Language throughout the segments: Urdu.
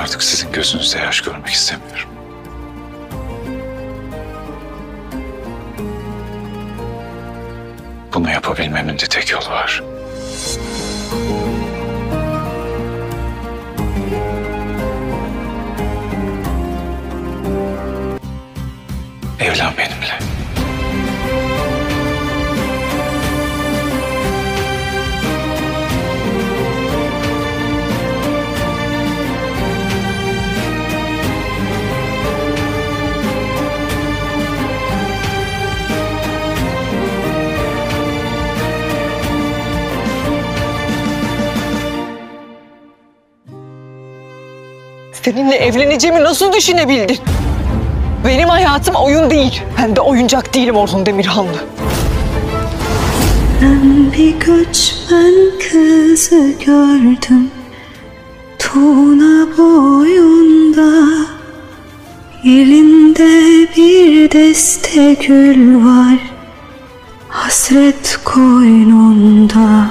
Artık sizin gözünüzde yaş görmek istemiyorum. Bunu yapabilmemin de tek yolu var. Evlen benimle. Seninle evleneceğimi nasıl düşünebildin? Benim hayatım oyun değil. Ben de oyuncak değilim Orhun Demirhanlı. Ben bir göçmen kızı gördüm Tuğla boyunda, elinde bir deste gül var hasret koynunda.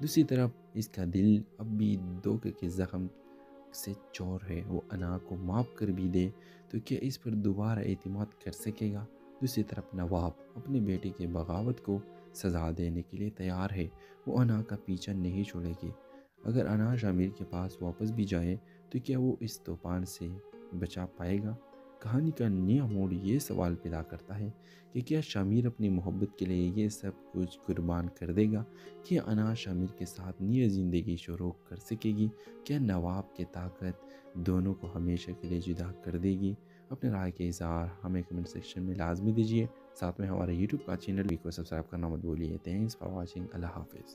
دوسری طرف اس کا دل اب بھی دھوکے کے زخم سے چور ہے، وہ انا کو معاف کر بھی دے تو کیا اس پر دوبارہ اعتماد کر سکے گا؟ دوسری طرف نواب اپنے بیٹے کے بغاوت کو سزا دینے کے لیے تیار ہے، وہ انا کا پیچھا نہیں چھوڑے گی۔ اگر انا شامیر کے پاس واپس بھی جائے تو کیا وہ اس طوفان سے بچا پائے گا؟ کہانی کا نیا موڑ یہ سوال پیدا کرتا ہے کہ کیا شامیر اپنی محبت کے لیے یہ سب کچھ قربان کر دے گا؟ کیا انا شامیر کے ساتھ نئی زندگی شروع کر سکے گی؟ کیا نواب کی طاقت دونوں کو ہمیشہ کے لیے جدا کر دے گی؟ اپنے رائے کے اظہار ہمیں کمنٹ سیکشن میں لازمی دیجیے، ساتھ میں ہمارے یوٹیوب کا چینل بھی کو سبسکرائب کرنا مت بھولیے۔ تھینکس فار واچنگ، اللہ حافظ۔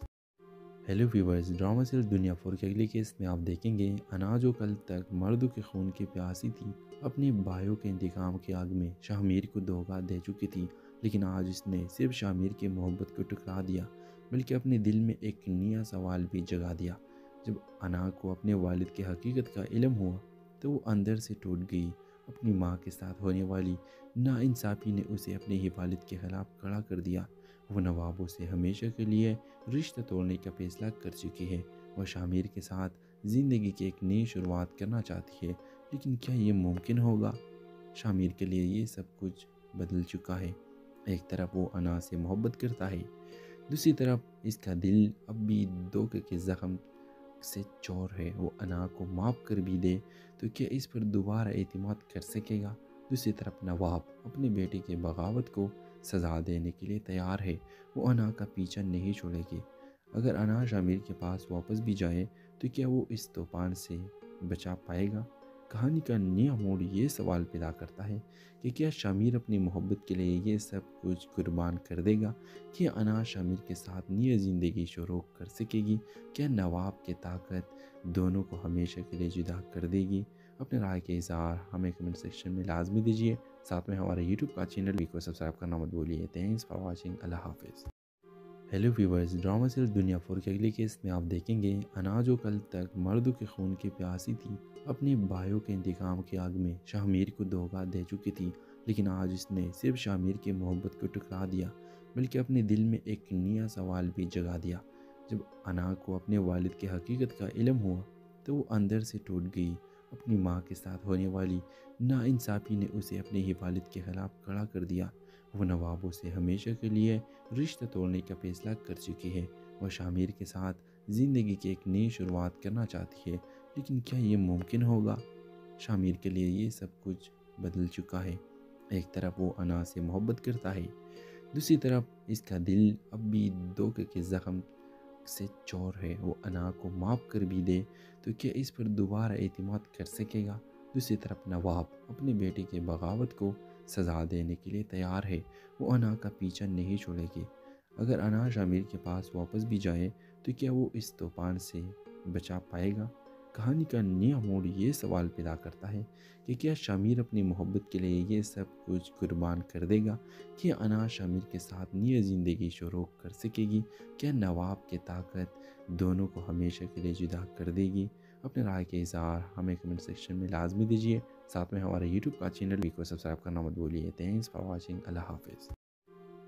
ہیلو ویورز، ڈرامہ سیریل دنیا 4 کے اگلی کیس میں آپ دیکھیں گے انا جو کل تک مردوں کے خون کی پیاسی تھی، اپنے بھائیوں کے انتقام کی آگ میں شامیر کو دھوکہ دے چکی تھی، لیکن آج اس نے صرف شامیر کی محبت کو ٹکرا دیا بلکہ اپنے دل میں ایک نیا سوال بھی جگا دیا۔ جب انا کو اپنے والد کی حقیقت کا علم ہوا تو وہ اندر سے ٹوٹ گئی۔ اپنی ماں کے ساتھ ہونے والی ناانصافی نے اسے اپنے ہی والد کے خلاف کھڑا کر دیا۔ وہ نوابوں سے ہمیشہ کے لیے رشتہ توڑنے کا فیصلہ کر چکی ہے۔ وہ شامیر کے ساتھ زندگی کی ایک نئی شروعات کرنا چاہتی ہے، لیکن کیا یہ ممکن ہوگا؟ شامیر کے لیے یہ سب کچھ بدل چکا ہے۔ ایک طرف وہ انا سے محبت کرتا ہے، دوسری طرف اس کا دل اب بھی دھوکے کے زخم سے چور ہے، وہ انا کو معاف کر بھی دے تو کیا اس پر دوبارہ اعتماد کر سکے گا؟ دوسری طرف نواب اپنے بیٹے کے بغاوت کو سزا دینے کے لیے تیار ہے، وہ انا کا پیچھا نہیں چھوڑے گی۔ اگر انا شامیر کے پاس واپس بھی جائے تو کیا وہ اس طوفان سے بچا پائے گا؟ کہانی کا نیا موڑ یہ سوال پیدا کرتا ہے کہ کیا شامیر اپنی محبت کے لیے یہ سب کچھ قربان کر دے گا؟ کیا انا شامیر کے ساتھ نئی زندگی شروع کر سکے گی؟ کیا نواب کی طاقت دونوں کو ہمیشہ کے لیے جدا کر دے گی؟ اپنے رائے کے اظہار ہمیں کمنٹ سیکشن میں لازمی دیجیے، ساتھ میں ہمارے یوٹیوب کا چینل بھی کو سبسکرائب کرنا مت بھولیے۔ تھینکس فار واچنگ، اللہ حافظ۔ ہیلو ویورز، ڈرامہ سیریل دنیا 4 کے اگلی کیس میں آپ دیکھیں گے انا جو کل تک مردوں کے خون کی پیاسی تھی، اپنے بھائیوں کے انتقام کی آگ میں شامیر کو دھوکہ دے چکی تھی، لیکن آج اس نے صرف شامیر کی محبت کو ٹکرا دیا بلکہ اپنے دل میں ایک نیا سوال بھی جگا دیا۔ جب انا کو اپنے والد کی حقیقت کا علم ہوا تو وہ اندر سے ٹوٹ گئی۔ اپنی ماں کے ساتھ ہونے والی ناانصافی نے اسے اپنے ہی والد کے خلاف کھڑا کر دیا۔ وہ نوابوں سے ہمیشہ کے لیے رشتہ توڑنے کا فیصلہ کر چکی ہے۔ وہ شامیر کے ساتھ زندگی کی ایک نئی شروعات کرنا چاہتی ہے، لیکن کیا یہ ممکن ہوگا؟ شامیر کے لیے یہ سب کچھ بدل چکا ہے۔ ایک طرف وہ انا سے محبت کرتا ہے، دوسری طرف اس کا دل اب بھی دھوکے کے زخم سے چور ہے، وہ انا کو معاف کر بھی دے تو کیا اس پر دوبارہ اعتماد کر سکے گا؟ دوسری طرف نواب اپنے بیٹے کے بغاوت کو سزا دینے کے لیے تیار ہے، وہ انا کا پیچھا نہیں چھوڑے گی۔ اگر انا شامیر کے پاس واپس بھی جائے تو کیا وہ اس طوفان سے بچا پائے گا؟ کہانی کا نیا موڑ یہ سوال پیدا کرتا ہے کہ کیا شامیر اپنی محبت کے لیے یہ سب کچھ قربان کر دے گا؟ کیا انا شامیر کے ساتھ نئی زندگی شروع کر سکے گی؟ کیا نواب کی طاقت دونوں کو ہمیشہ کے لیے جدا کر دے گی؟ اپنے رائے کے اظہار ہمیں کمنٹ سیکشن میں لازمی دیجیے، ساتھ میں ہمارے یوٹیوب کا چینل بھی کو سبسکرائب کرنا مت بھولیے۔ تھینکس فار واچنگ، اللہ حافظ۔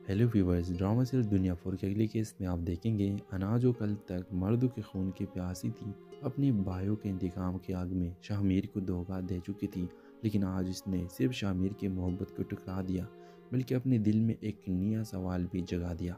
ہیلو ویورز، ڈرامہ سیریل دنیا 4 کے اگلی کیس میں آپ دیکھیں گے انا جو کل تک مردوں کے خون کی پیاسی تھی، اپنے بھائیوں کے انتقام کی آگ میں شامیر کو دھوکہ دے چکی تھی، لیکن آج اس نے صرف شامیر کی محبت کو ٹکرا دیا بلکہ اپنے دل میں ایک نیا سوال بھی جگا دیا۔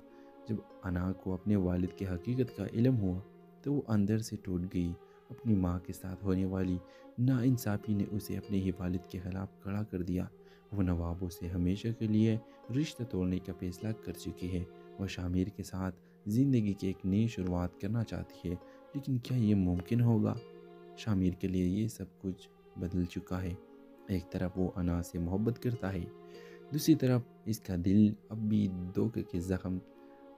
جب انا کو اپنے والد کی حقیقت کا علم ہوا تو وہ اندر سے ٹوٹ گئی۔ اپنی ماں کے ساتھ ہونے والی ناانصافی نے اسے اپنے ہی والد کے خلاف کھڑا کر دیا۔ وہ نوابوں سے ہمیشہ کے لیے رشتہ توڑنے کا فیصلہ کر چکی ہے۔ وہ شامیر کے ساتھ زندگی کی ایک نئی شروعات کرنا چاہتی ہے، لیکن کیا یہ ممکن ہوگا؟ شامیر کے لیے یہ سب کچھ بدل چکا ہے۔ ایک طرف وہ انا سے محبت کرتا ہے، دوسری طرف اس کا دل اب بھی دھوکے کے زخم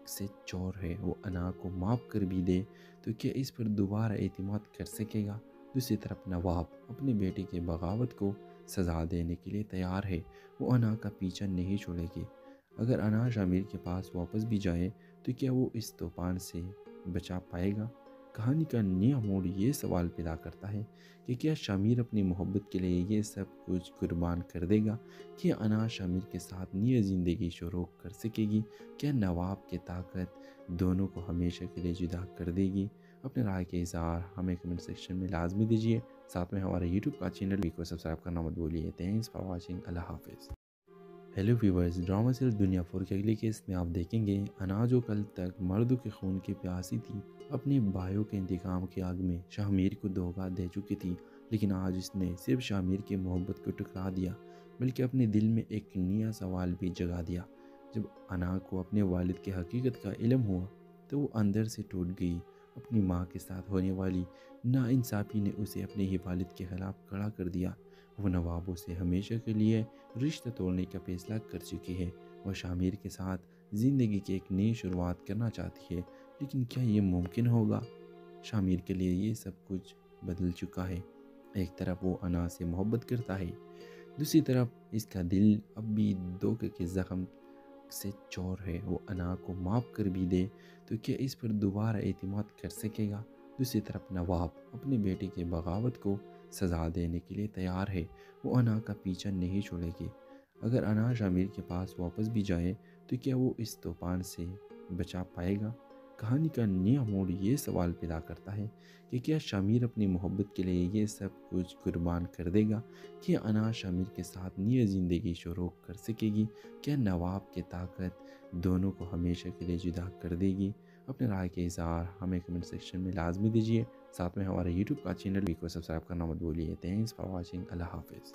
سے چور ہے، وہ انا کو معاف کر بھی دے تو کیا اس پر دوبارہ اعتماد کر سکے گا؟ دوسری طرف نواب اپنے بیٹے کے بغاوت کو سزا دینے کے لیے تیار ہے، وہ انا کا پیچھا نہیں چھوڑے گی۔ اگر انا شامیر کے پاس واپس بھی جائے تو کیا وہ اس طوفان سے بچا پائے گا؟ کہانی کا نیا موڑ یہ سوال پیدا کرتا ہے کہ کیا شامیر اپنی محبت کے لیے یہ سب کچھ قربان کر دے گا؟ کیا انا شامیر کے ساتھ نئی زندگی شروع کر سکے گی؟ کیا نواب کی طاقت دونوں کو ہمیشہ کے لیے جدا کر دے گی؟ اپنے رائے کے اظہار ہمیں کمنٹ سیکشن میں لازمی دیجیے، ساتھ میں ہمارے یوٹیوب کا چینل کو سبسکرائب کرنا مت بھولیے۔ تھینکس فار واچنگ، اللہ حافظ۔ ہیلو ویورز، ڈرامہ سیریل دنیا 4 کے اگلی کیس میں آپ دیکھیں گے انا جو کل تک مردوں کے خون کی پیاسی تھی، اپنے بھائیوں کے انتقام کی آگ میں شاہ کو دھوکہ دے چکی تھی، لیکن آج اس نے صرف شاہ کی محبت کو ٹکرا دیا بلکہ اپنے دل میں ایک نیا سوال بھی جگا دیا۔ جب انا کو اپنے والد کی حقیقت کا علم ہوا تو وہ اندر سے ٹوٹ گئی۔ اپنی ماں کے ساتھ ہونے والی ناانصافی نے اسے اپنے ہی والد کے خلاف کھڑا کر دیا۔ وہ نوابوں سے ہمیشہ کے لیے رشتہ توڑنے کا فیصلہ کر چکی ہے۔ وہ شاہ کے ساتھ زندگی کی ایک نئی شروعات کرنا چاہتی ہے، لیکن کیا یہ ممکن ہوگا؟ شاہ کے لیے یہ سب کچھ بدل چکا ہے۔ ایک طرف وہ انا سے محبت کرتا ہے، دوسری طرف اس کا دل اب بھی دھوکے کے زخم سے چور ہے۔ وہ انا کو معاف کر بھی دے تو کیا اس پر دوبارہ اعتماد کر سکے گا؟ دوسری طرف نواب اپنے بیٹے کے بغاوت کو سزا دینے کے لیے تیار ہے۔ وہ انا کا پیچھا نہیں چھوڑے گی۔ اگر انا شاہ کے پاس واپس بھی جائے تو کیا وہ اس طوفان سے بچا پائے گا؟ کہانی کا نیا موڑ یہ سوال پیدا کرتا ہے کہ کیا شاہ اپنی محبت کے لیے یہ سب کچھ قربان کر دے گا؟ کیا انا شاہ کے ساتھ نئی زندگی شروع کر سکے گی؟ کیا نواب کی طاقت دونوں کو ہمیشہ کے لیے جدا کر دے گی؟ اپنے رائے کے اظہار ہمیں کمنٹ سیکشن میں لازمی دیجیے، ساتھ میں ہمارے یوٹیوب کا چینل کو سبسکرائب کرنا مت بھولیے۔ تھینکس فار واچنگ، اللہ حافظ۔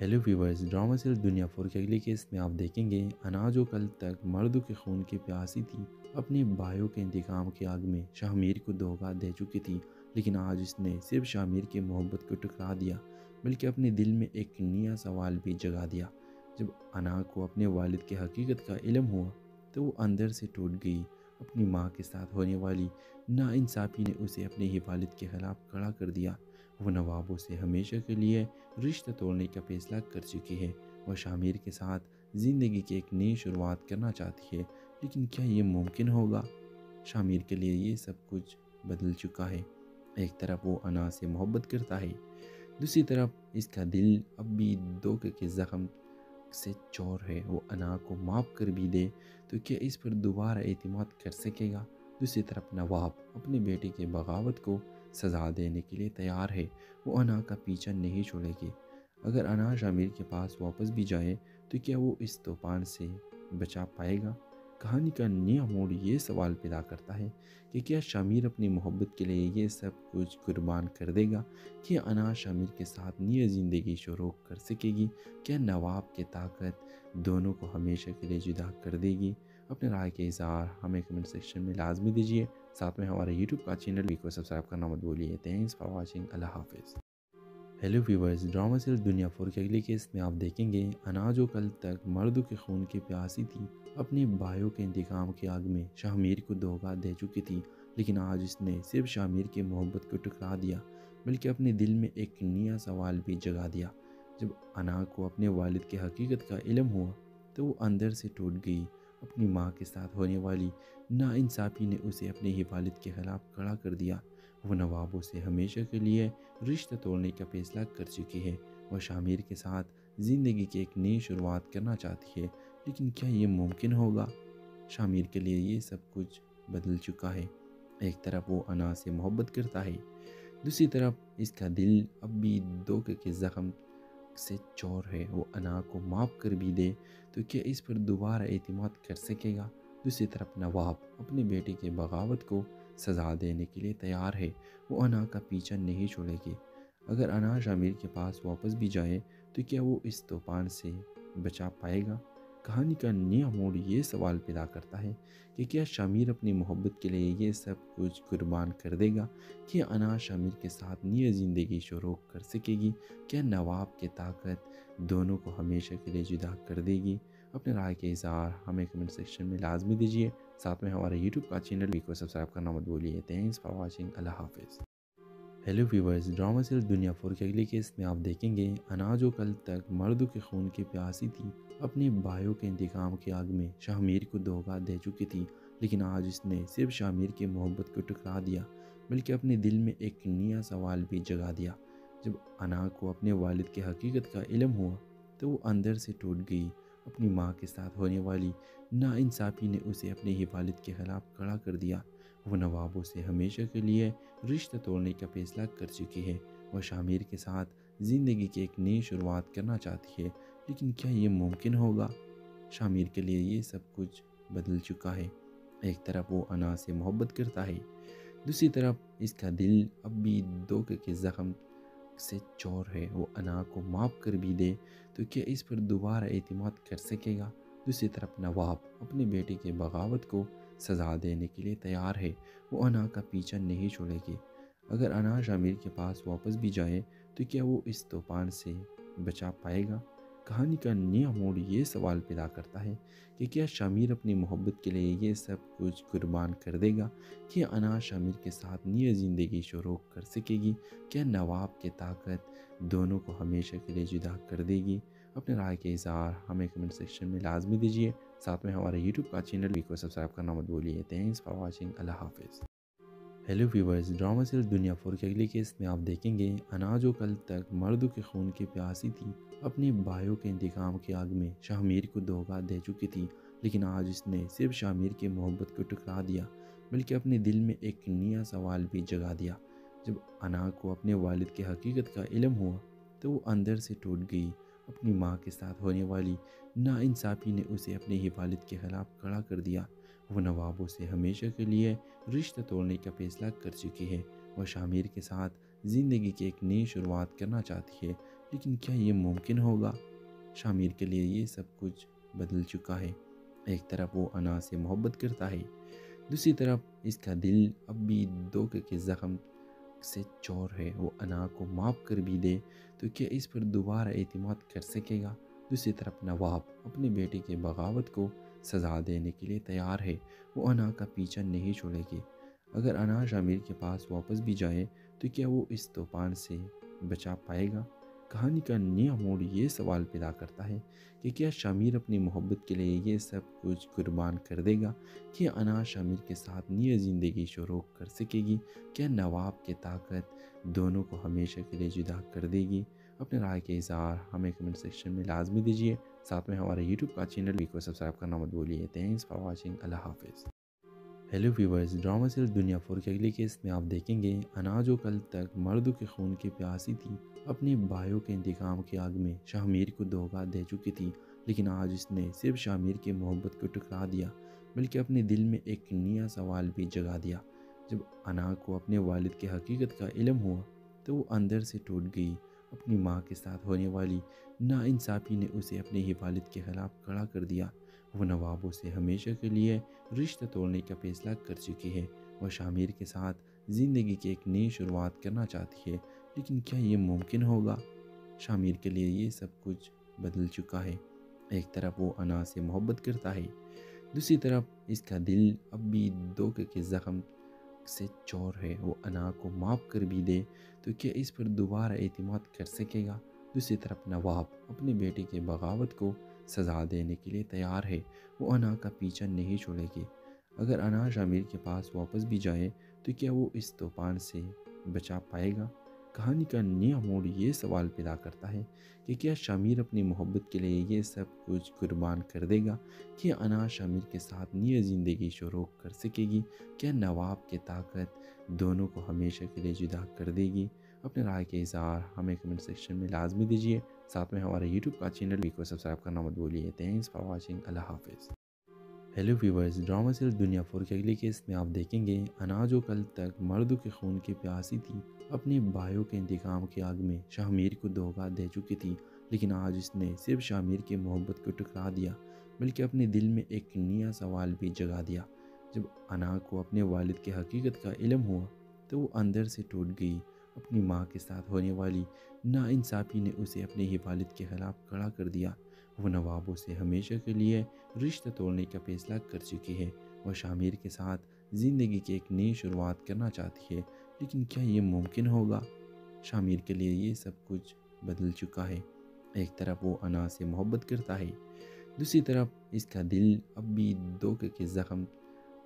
ہیلو ویورز، ڈرامہ سیریل دنیا 4 کے اگلی کیس میں آپ دیکھیں گے انا جو کل تک مردوں کے خون کی پیاسی تھی، اپنے بھائیوں کے انتقام کی آگ میں شاہ کو دھوکہ دے چکی تھی، لیکن آج اس نے صرف شاہ کی محبت کو ٹکرا دیا بلکہ اپنے دل میں ایک نیا سوال بھی جگا دیا۔ جب انا کو اپنے والد کی حقیقت کا علم ہوا تو وہ اندر سے ٹوٹ گئی۔ اپنی ماں کے ساتھ ہونے والی ناانصافی نے اسے اپنے ہی والد کے خلاف کھڑا کر دیا۔ وہ نوابوں سے ہمیشہ کے لیے رشتہ توڑنے کا فیصلہ کر چکی ہے۔ وہ شاہ کے ساتھ زندگی کی ایک نئی شروعات کرنا چاہتی ہے، لیکن کیا یہ ممکن ہوگا؟ شاہ کے لیے یہ سب کچھ بدل چکا ہے۔ ایک طرف وہ انا سے محبت کرتا ہے، دوسری طرف اس کا دل اب بھی دھوکے کے زخم سے چور ہے۔ وہ انا کو معاف کر بھی دے تو کیا اس پر دوبارہ اعتماد کر سکے گا؟ دوسری طرف نواب اپنے بیٹے کے بغاوت کو سزا دینے کے لیے تیار ہے۔ وہ انا کا پیچھا نہیں چھوڑے گی۔ اگر انا شاہ کے پاس واپس بھی جائے تو کیا وہ اس طوفان سے بچا پائے گا؟ کہانی کا نیا موڑ یہ سوال پیدا کرتا ہے کہ کیا شاہ اپنی محبت کے لیے یہ سب کچھ قربان کر دے گا؟ کیا انا شاہ کے ساتھ نئی زندگی شروع کر سکے گی؟ کیا نواب کی طاقت دونوں کو ہمیشہ کے لیے جدا کر دے گی؟ اپنے رائے کے اظہار ہمیں کمنٹ سیکشن میں لازمی دیجیے، ساتھ میں ہمارے یوٹیوب کا چینل کو سبسکرائب کرنا مت بھولیے۔ تھینکس فار واچنگ، اللہ حافظ۔ ہیلو ویورز، ڈرامہ سیریل دنیا 4 کے اگلی کیس میں آپ دیکھیں گے انا جو کل تک مردوں کے خون کی پیاسی تھی، اپنے بھائیوں کے انتقام کی آگ میں شاہ کو دھوکہ دے چکی تھی، لیکن آج اس نے صرف شاہ کی محبت کو ٹکرا دیا بلکہ اپنے دل میں ایک نیا سوال بھی جگا دیا۔ جب انا کو اپنے والد کی حقیقت کا علم ہوا تو وہ اندر سے ٹوٹ گئی۔ اپنی ماں کے ساتھ ہونے والی ناانصافی نے اسے اپنے ہی والد کے خلاف کھڑا کر دیا۔ وہ نوابوں سے ہمیشہ کے لیے رشتہ توڑنے کا فیصلہ کر چکی ہے۔ وہ شاہ کے ساتھ زندگی کی ایک نئی شروعات کرنا چاہتی ہے، لیکن کیا یہ ممکن ہوگا؟ شاہ کے لیے یہ سب کچھ بدل چکا ہے۔ ایک طرف وہ انا سے محبت کرتا ہے، دوسری طرف اس کا دل اب بھی دھوکے کے زخم سے چور ہے۔ وہ انا کو معاف کر بھی دے تو کیا اس پر دوبارہ اعتماد کر سکے گا؟ دوسری طرف نواب اپنے بیٹے کے بغاوت کو سزا دینے کے لیے تیار ہے۔ وہ انا کا پیچھا نہیں چھوڑے گی۔ اگر انا شاہ کے پاس واپس بھی جائے تو کیا وہ اس طوفان سے بچا پائے گا؟ کہانی کا نیا موڑ یہ سوال پیدا کرتا ہے کہ کیا شاہ اپنی محبت کے لیے یہ سب کچھ قربان کر دے گا؟ کیا انا شاہ کے ساتھ نئی زندگی شروع کر سکے گی؟ کیا نواب کی طاقت دونوں کو ہمیشہ کے لیے جدا کر دے گی؟ اپنے رائے کے اظہار ہمیں کمنٹ سیکشن میں لازمی دیجیے، ساتھ میں ہمارے یوٹیوب کا چینل کو سبسکرائب کرنا مت بھولیے۔ تھینکس فار واچنگ، اللہ حافظ۔ ہیلو ویورز، ڈرامہ سیریل دنیا 4 کے اگلی کیس میں آپ دیکھیں گے انا جو کل تک مردوں کے خون کی پیاسی تھی، اپنے بھائیوں کے انتقام کی آگ میں شاہ کو دھوکہ دے چکی تھی، لیکن آج اس نے صرف شاہ کی محبت کو ٹکرا دیا بلکہ اپنے دل میں ایک نیا سوال بھی جگا دیا۔ جب انا کو اپنے والد کی حقیقت کا علم ہوا تو وہ اندر سے ٹوٹ گئی۔ اپنی ماں کے ساتھ ہونے والی ناانصافی نے اسے اپنے ہی والد کے خلاف کھڑا کر دیا۔ وہ نوابوں سے ہمیشہ کے لیے رشتہ توڑنے کا فیصلہ کر چکی ہے۔ وہ شامیر کے ساتھ زندگی کی ایک نئی شروعات کرنا چاہتی ہے، لیکن کیا یہ ممکن ہوگا؟ شامیر کے لیے یہ سب کچھ بدل چکا ہے۔ ایک طرف وہ انا سے محبت کرتا ہے، دوسری طرف اس کا دل اب بھی دھوکے کے زخم سے چور ہے۔ وہ انا کو معاف کر بھی دے تو کیا اس پر دوبارہ اعتماد کر سکے گا؟ دوسری طرف نواب اپنے بیٹے کے بغاوت کو سزا دینے کے لیے تیار ہے۔ وہ انا کا پیچھا نہیں چھوڑے گی۔ اگر انا شامیر کے پاس واپس بھی جائے تو کیا وہ اس طوفان سے بچا پائے گا؟ کہانی کا نیا موڑ یہ سوال پیدا کرتا ہے کہ کیا شامیر اپنی محبت کے لیے یہ سب کچھ قربان کر دے گا؟ کیا انا شامیر کے ساتھ نئی زندگی شروع کر سکے گی؟ کیا نواب کی طاقت دونوں کو ہمیشہ کے لیے جدا کر دے گی؟ اپنے رائے کے اظہار ہمیں کمنٹ سیکشن میں لازمی دیجیے۔ ساتھ میں ہمارے یوٹیوب کا چینل کو سبسکرائب کرنا مت بھولیے۔ Thanks for watching. اللہ حافظ۔ ہیلو ویورز، ڈرامہ سیریل دنیا 4 کے اگلے کیس میں آپ دیکھیں گے انا جو کل تک مردوں کے خون کی پیاسی تھی، اپنے بھائیوں کے انتقام کی آگ میں شامیر کو دھوکہ دے چکی تھی، لیکن آج اس نے صرف شامیر کی محبت کو ٹکرا دیا بلکہ اپنے دل میں ایک نیا سوال بھی جگا دیا۔ جب انا کو اپنے والد کی حقیقت کا علم ہوا تو وہ اندر سے ٹوٹ گئی۔ اپنی ماں کے ساتھ ہونے والی ناانصافی نے اسے اپنے ہی والد کے خلاف کھڑا کر دیا۔ وہ نوابوں سے ہمیشہ کے لیے رشتہ توڑنے کا فیصلہ کر چکی ہے۔ وہ شامیر کے ساتھ زندگی کی ایک نئی شروعات کرنا چاہتی ہے، لیکن کیا یہ ممکن ہوگا؟ شامیر کے لیے یہ سب کچھ بدل چکا ہے۔ ایک طرف وہ انا سے محبت کرتا ہے، دوسری طرف اس کا دل اب بھی دھوکے کے زخم سے چور ہے۔ وہ انا کو معاف کر بھی دے تو کیا اس پر دوبارہ اعتماد کر سکے گا؟ دوسری طرف نواب اپنے بیٹے کے بغاوت کو سزا دینے کے لیے تیار ہے۔ وہ انا کا پیچھا نہیں چھوڑے گی۔ اگر انا شامیر کے پاس واپس بھی جائے تو کیا وہ اس طوفان سے بچا پائے گا؟ کہانی کا نیا موڑ یہ سوال پیدا کرتا ہے کہ کیا شامیر اپنی محبت کے لیے یہ سب کچھ قربان کر دے گا؟ کیا انا شامیر کے ساتھ نئی زندگی شروع کر سکے گی؟ کیا نواب کی طاقت دونوں کو ہمیشہ کے لیے جدا کر دے گی؟ اپنے رائے کے اظہار ہمیں کمنٹ سیکشن میں لازمی دیجیے۔ ساتھ میں ہمارے یوٹیوب کا چینل کو سبسکرائب کرنا مت بھولیے۔ Thanks for watching. اللہ حافظ۔ ہیلو ویورز، ڈرامہ سیریل دنیا 4 کے اگلے کیس میں آپ دیکھیں گے انا جو کل تک مردوں کے خون کی پیاسی تھی، اپنے بھائیوں کے انتقام کی آگ میں شامیر کو دھوکہ دے چکی تھی، لیکن آج اس نے صرف شامیر کی محبت کو ٹکرا دیا بلکہ اپنے دل میں ایک نیا سوال بھی جگا دیا۔ جب انا کو اپنے والد کی حقیقت کا علم ہوا تو وہ اندر سے ٹوٹ گئی۔ اپنی ماں کے ساتھ ہونے والی ناانصافی نے اسے اپنے ہی والد کے خلاف کھڑا کر دیا۔ وہ نوابوں سے ہمیشہ کے لیے رشتہ توڑنے کا فیصلہ کر چکی ہے۔ وہ شامیر کے ساتھ زندگی کی ایک نئی شروعات کرنا چاہتی ہے، لیکن کیا یہ ممکن ہوگا؟ شامیر کے لیے یہ سب کچھ بدل چکا ہے۔ ایک طرف وہ انا سے محبت کرتا ہے، دوسری طرف اس کا دل اب بھی دھوکے کے زخم سے چور ہے۔ وہ انا کو معاف کر بھی دے تو کیا اس پر دوبارہ اعتماد کر سکے گا؟ دوسری طرف نواب اپنے بیٹے کے بغاوت کو سزا دینے کے لیے تیار ہے۔ وہ انا کا پیچھا نہیں چھوڑے گی۔ اگر انا شامیر کے پاس واپس بھی جائے تو کیا وہ اس طوفان سے بچا پائے گا؟ کہانی کا نیا موڑ یہ سوال پیدا کرتا ہے کہ کیا شامیر اپنی محبت کے لیے یہ سب کچھ قربان کر دے گا؟ کیا انا شامیر کے ساتھ نئی زندگی شروع کر سکے گی؟ کیا نواب کی طاقت دونوں کو ہمیشہ کے لیے جدا کر دے گی؟ اپنے رائے کے اظہار ہمیں کمنٹ سیکشن میں لازمی دیجیے۔ ساتھ میں ہمارے یوٹیوب کا چینل کو سبسکرائب کرنا مت بھولیے۔ Thanks for watching. اللہ حافظ۔ ہیلو ویورز، ڈرامہ سیریل دنیا 4 کے اگلے کیس میں آپ دیکھیں گے انا جو کل تک مردوں کے خون کی پیاسی تھی، اپنے بھائیوں کے انتقام کی آگ میں شامیر کو دھوکہ دے چکی تھی، لیکن آج اس نے صرف شامیر کی محبت کو ٹکرا دیا بلکہ اپنے دل میں ایک نیا سوال بھی جگا دیا۔ جب انا کو اپنے والد کی حقیقت کا علم ہوا تو وہ اندر سے ٹوٹ گئی۔ اپنی ماں کے ساتھ ہونے والی ناانصافی نے اسے اپنے ہی والد کے خلاف کھڑا کر دیا۔ وہ نوابوں سے ہمیشہ کے لیے رشتہ توڑنے کا فیصلہ کر چکی ہے۔ وہ شامیر کے ساتھ زندگی کی ایک نئی شروعات کرنا چاہتی ہے، لیکن کیا یہ ممکن ہوگا؟ شامیر کے لیے یہ سب کچھ بدل چکا ہے۔ ایک طرف وہ انا سے محبت کرتا ہے، دوسری طرف اس کا دل اب بھی دھوکے کے زخم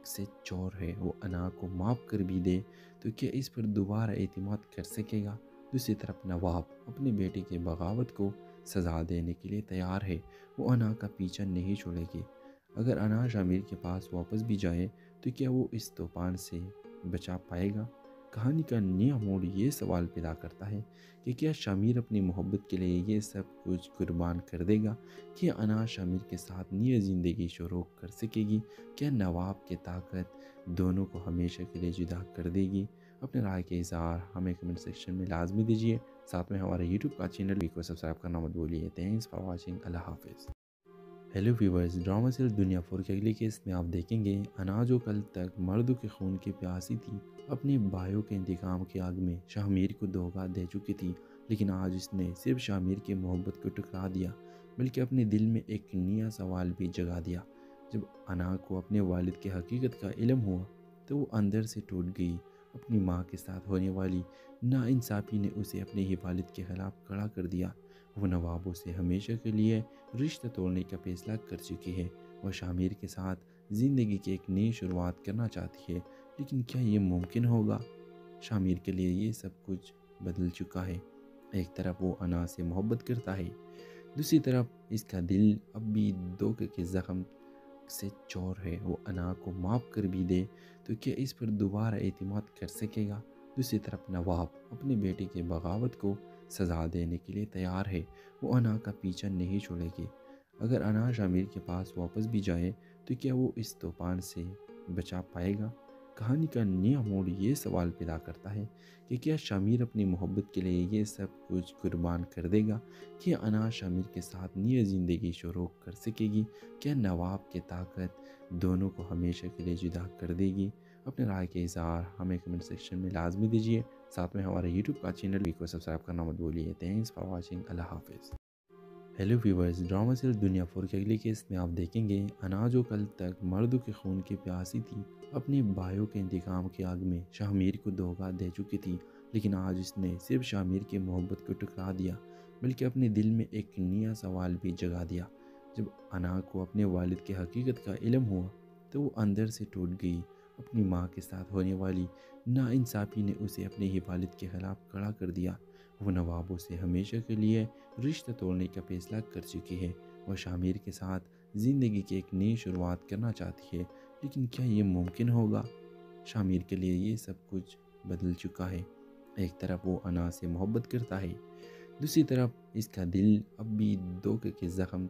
سے چور ہے۔ وہ انا کو معاف کر بھی دے تو کیا اس پر دوبارہ اعتماد کر سکے گا؟ دوسری طرف نواب اپنے بیٹے کے بغاوت کو سزا دینے کے لیے تیار ہے، وہ انا کا پیچھا نہیں چھوڑے گی۔ اگر انا شامیر کے پاس واپس بھی جائے تو کیا وہ اس طوفان سے بچا پائے گا؟ کہانی کا نیا موڑ یہ سوال پیدا کرتا ہے کہ کیا شامیر اپنی محبت کے لیے یہ سب کچھ قربان کر دے گا؟ کیا انا شامیر کے ساتھ نئی زندگی شروع کر سکے گی؟ کیا نواب کی طاقت دونوں کو ہمیشہ کے لیے جدا کر دے گی؟ اپنے رائے کے اظہار ہمیں کمنٹ سیکشن میں لازمی دیجیے، ساتھ میں ہمارے یوٹیوب کا چینل کو سبسکرائب کرنا مت بھولیے۔ تھینکس فار واچنگ، اللہ حافظ۔ ہیلو ویورز، ڈرامہ سیریل دنیا 4 کے اگلی کیس میں آپ دیکھیں گے انا جو کل تک مردوں کے خون کی پیاسی تھی، اپنے بھائیوں کے انتقام کی آگ میں شامیر کو دھوکہ دے چکی تھی، لیکن آج اس نے صرف شامیر کی محبت کو ٹکرا دیا بلکہ اپنے دل میں ایک نیا سوال بھی جگا دیا۔ جب انا کو اپنے والد کی حقیقت کا علم ہوا تو وہ اندر سے ٹوٹ گئی۔ اپنی ماں کے ساتھ ہونے والی ناانصافی نے اسے اپنے ہی والد کے خلاف کھڑا کر دیا۔ وہ نوابوں سے ہمیشہ کے لیے رشتہ توڑنے کا فیصلہ کر چکی ہے۔ وہ شامیر کے ساتھ زندگی کی ایک نئی شروعات کرنا چاہتی ہے، لیکن کیا یہ ممکن ہوگا؟ شامیر کے لیے یہ سب کچھ بدل چکا ہے۔ ایک طرف وہ انا سے محبت کرتا ہے، دوسری طرف اس کا دل اب بھی دھوکے کے زخم سے چور ہے۔ وہ انا کو معاف کر بھی دے تو کیا اس پر دوبارہ اعتماد کر سکے گا؟ دوسری طرف نواب اپنے بیٹے کے بغاوت کو سزا دینے کے لیے تیار ہے، وہ انا کا پیچھا نہیں چھوڑے گی۔ اگر انا شامیر کے پاس واپس بھی جائے تو کیا وہ اس طوفان سے بچا پائے گا؟ کہانی کا نیا موڑ یہ سوال پیدا کرتا ہے کہ کیا شامیر اپنی محبت کے لیے یہ سب کچھ قربان کر دے گا؟ کیا انا شامیر کے ساتھ نئی زندگی شروع کر سکے گی؟ کیا نواب کی طاقت دونوں کو ہمیشہ کے لیے جدا کر دے گی؟ اپنے رائے کے اظہار ہمیں کمنٹ سیکشن میں لازمی دیجیے، ساتھ میں ہمارے یوٹیوب کا چینل کو سبسکرائب کرنا مت بھولیے۔ تھینکس فار واچنگ، اللہ حافظ۔ ہیلو ویورز، ڈرامہ سیریل دنیا 4 کے اگلی کیس میں آپ دیکھیں گے انا جو کل تک مردوں کے خون کی پیاسی تھی، اپنے بھائیوں کے انتقام کی آگ میں شامیر کو دھوکہ دے چکی تھی، لیکن آج اس نے صرف شامیر کی محبت کو ٹکرا دیا بلکہ اپنے دل میں ایک نیا سوال بھی جگا دیا۔ جب انا کو اپنے والد کی حقیقت کا علم ہوا تو وہ اندر سے ٹوٹ گئی۔ اپنی ماں کے ساتھ ہونے والی ناانصافی نے اسے اپنے ہی والد کے خلاف کھڑا کر دیا۔ وہ نوابوں سے ہمیشہ کے لیے رشتہ توڑنے کا فیصلہ کر چکی ہے۔ وہ شامیر کے ساتھ زندگی کی ایک نئی شروعات کرنا چاہتی ہے، لیکن کیا یہ ممکن ہوگا؟ شامیر کے لیے یہ سب کچھ بدل چکا ہے۔ ایک طرف وہ انا سے محبت کرتا ہے، دوسری طرف اس کا دل اب بھی دھوکے کے زخم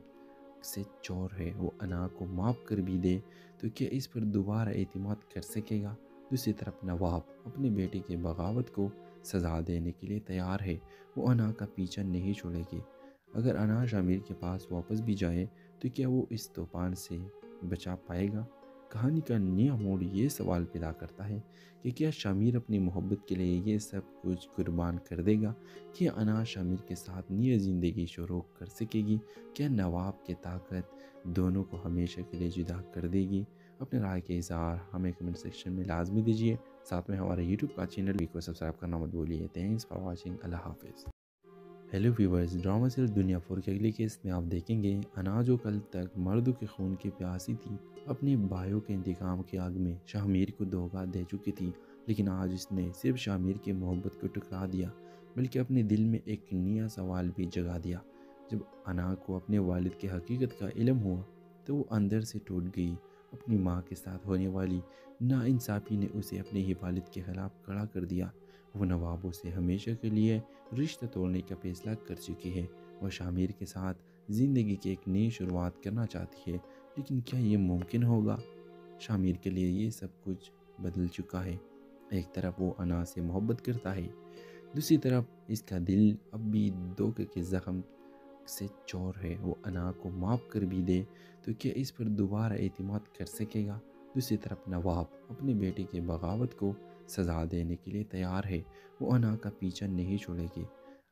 سے چور ہے۔ وہ انا کو معاف کر بھی دے تو کیا اس پر دوبارہ اعتماد کر سکے گا؟ دوسری طرف نواب اپنے بیٹے کے بغاوت کو سزا دینے کے لیے تیار ہے، وہ انا کا پیچھا نہیں چھوڑے گی۔ اگر انا شامیر کے پاس واپس بھی جائے تو کیا وہ اس طوفان سے بچا پائے گا؟ کہانی کا نیا موڑ یہ سوال پیدا کرتا ہے کہ کیا شامیر اپنی محبت کے لیے یہ سب کچھ قربان کر دے گا؟ کیا انا شامیر کے ساتھ نئی زندگی شروع کر سکے گی؟ کیا نواب کی طاقت دونوں کو ہمیشہ کے لیے جدا کر دے گی؟ اپنے رائے کے اظہار ہمیں کمنٹ سیکشن میں لازمی دیجیے، ساتھ میں ہمارے یوٹیوب کا چینل کو سبسکرائب کرنا مت بھولیے۔ تھینکس فار واچنگ، اللہ حافظ۔ ہیلو ویورز، ڈرامہ سیریل دنیا 4 کے اگلی کیس میں آپ دیکھیں گے انا جو کل تک مردوں کے خون کی پیاسی تھی، اپنے بھائیوں کے انتقام کی آگ میں شامیر کو دھوکہ دے چکی تھی، لیکن آج اس نے صرف شامیر کی محبت کو ٹکرا دیا بلکہ اپنے دل میں ایک نیا سوال بھی جگا دیا۔ جب انا کو اپنے والد کی حقیقت کا علم ہوا تو وہ اندر سے ٹوٹ گئی۔ اپنی ماں کے ساتھ ہونے والی ناانصافی نے اسے اپنے ہی والد کے خلاف کھڑا کر دیا۔ وہ نوابوں سے ہمیشہ کے لیے رشتہ توڑنے کا فیصلہ کر چکی ہے۔ وہ شامیر کے ساتھ زندگی کی ایک نئی شروعات کرنا چاہتی ہے، لیکن کیا یہ ممکن ہوگا؟ شامیر کے لیے یہ سب کچھ بدل چکا ہے۔ ایک طرف وہ انا سے محبت کرتا ہے، دوسری طرف اس کا دل اب بھی دھوکے کے زخم سے چور ہے۔ وہ انا کو معاف کر بھی دے تو کیا اس پر دوبارہ اعتماد کر سکے گا؟ دوسری طرف نواب اپنے بیٹے کے بغاوت کو سزا دینے کے لیے تیار ہے، وہ انا کا پیچھا نہیں چھوڑے گی۔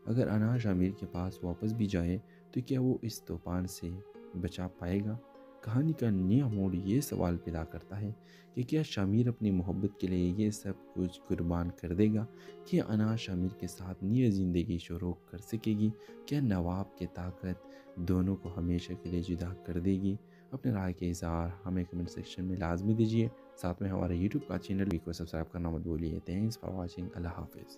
اگر انا شامیر کے پاس واپس بھی جائے تو کیا وہ اس طوفان سے بچا پائے گا؟ کہانی کا نیا موڑ یہ سوال پیدا کرتا ہے کہ کیا شامیر اپنی محبت کے لیے یہ سب کچھ قربان کر دے گا؟ کیا انا شامیر کے ساتھ نئی زندگی شروع کر سکے گی؟ کیا نواب کی طاقت دونوں کو ہمیشہ کے لیے جدا کر دے گی؟ اپنے رائے کے اظہار ہمیں کمنٹ سیکشن میں لازمی دیجیے، ساتھ میں ہمارے یوٹیوب کا چینل کو سبسکرائب کرنا مت بھولیے۔ تھینکس فار واچنگ، اللہ حافظ۔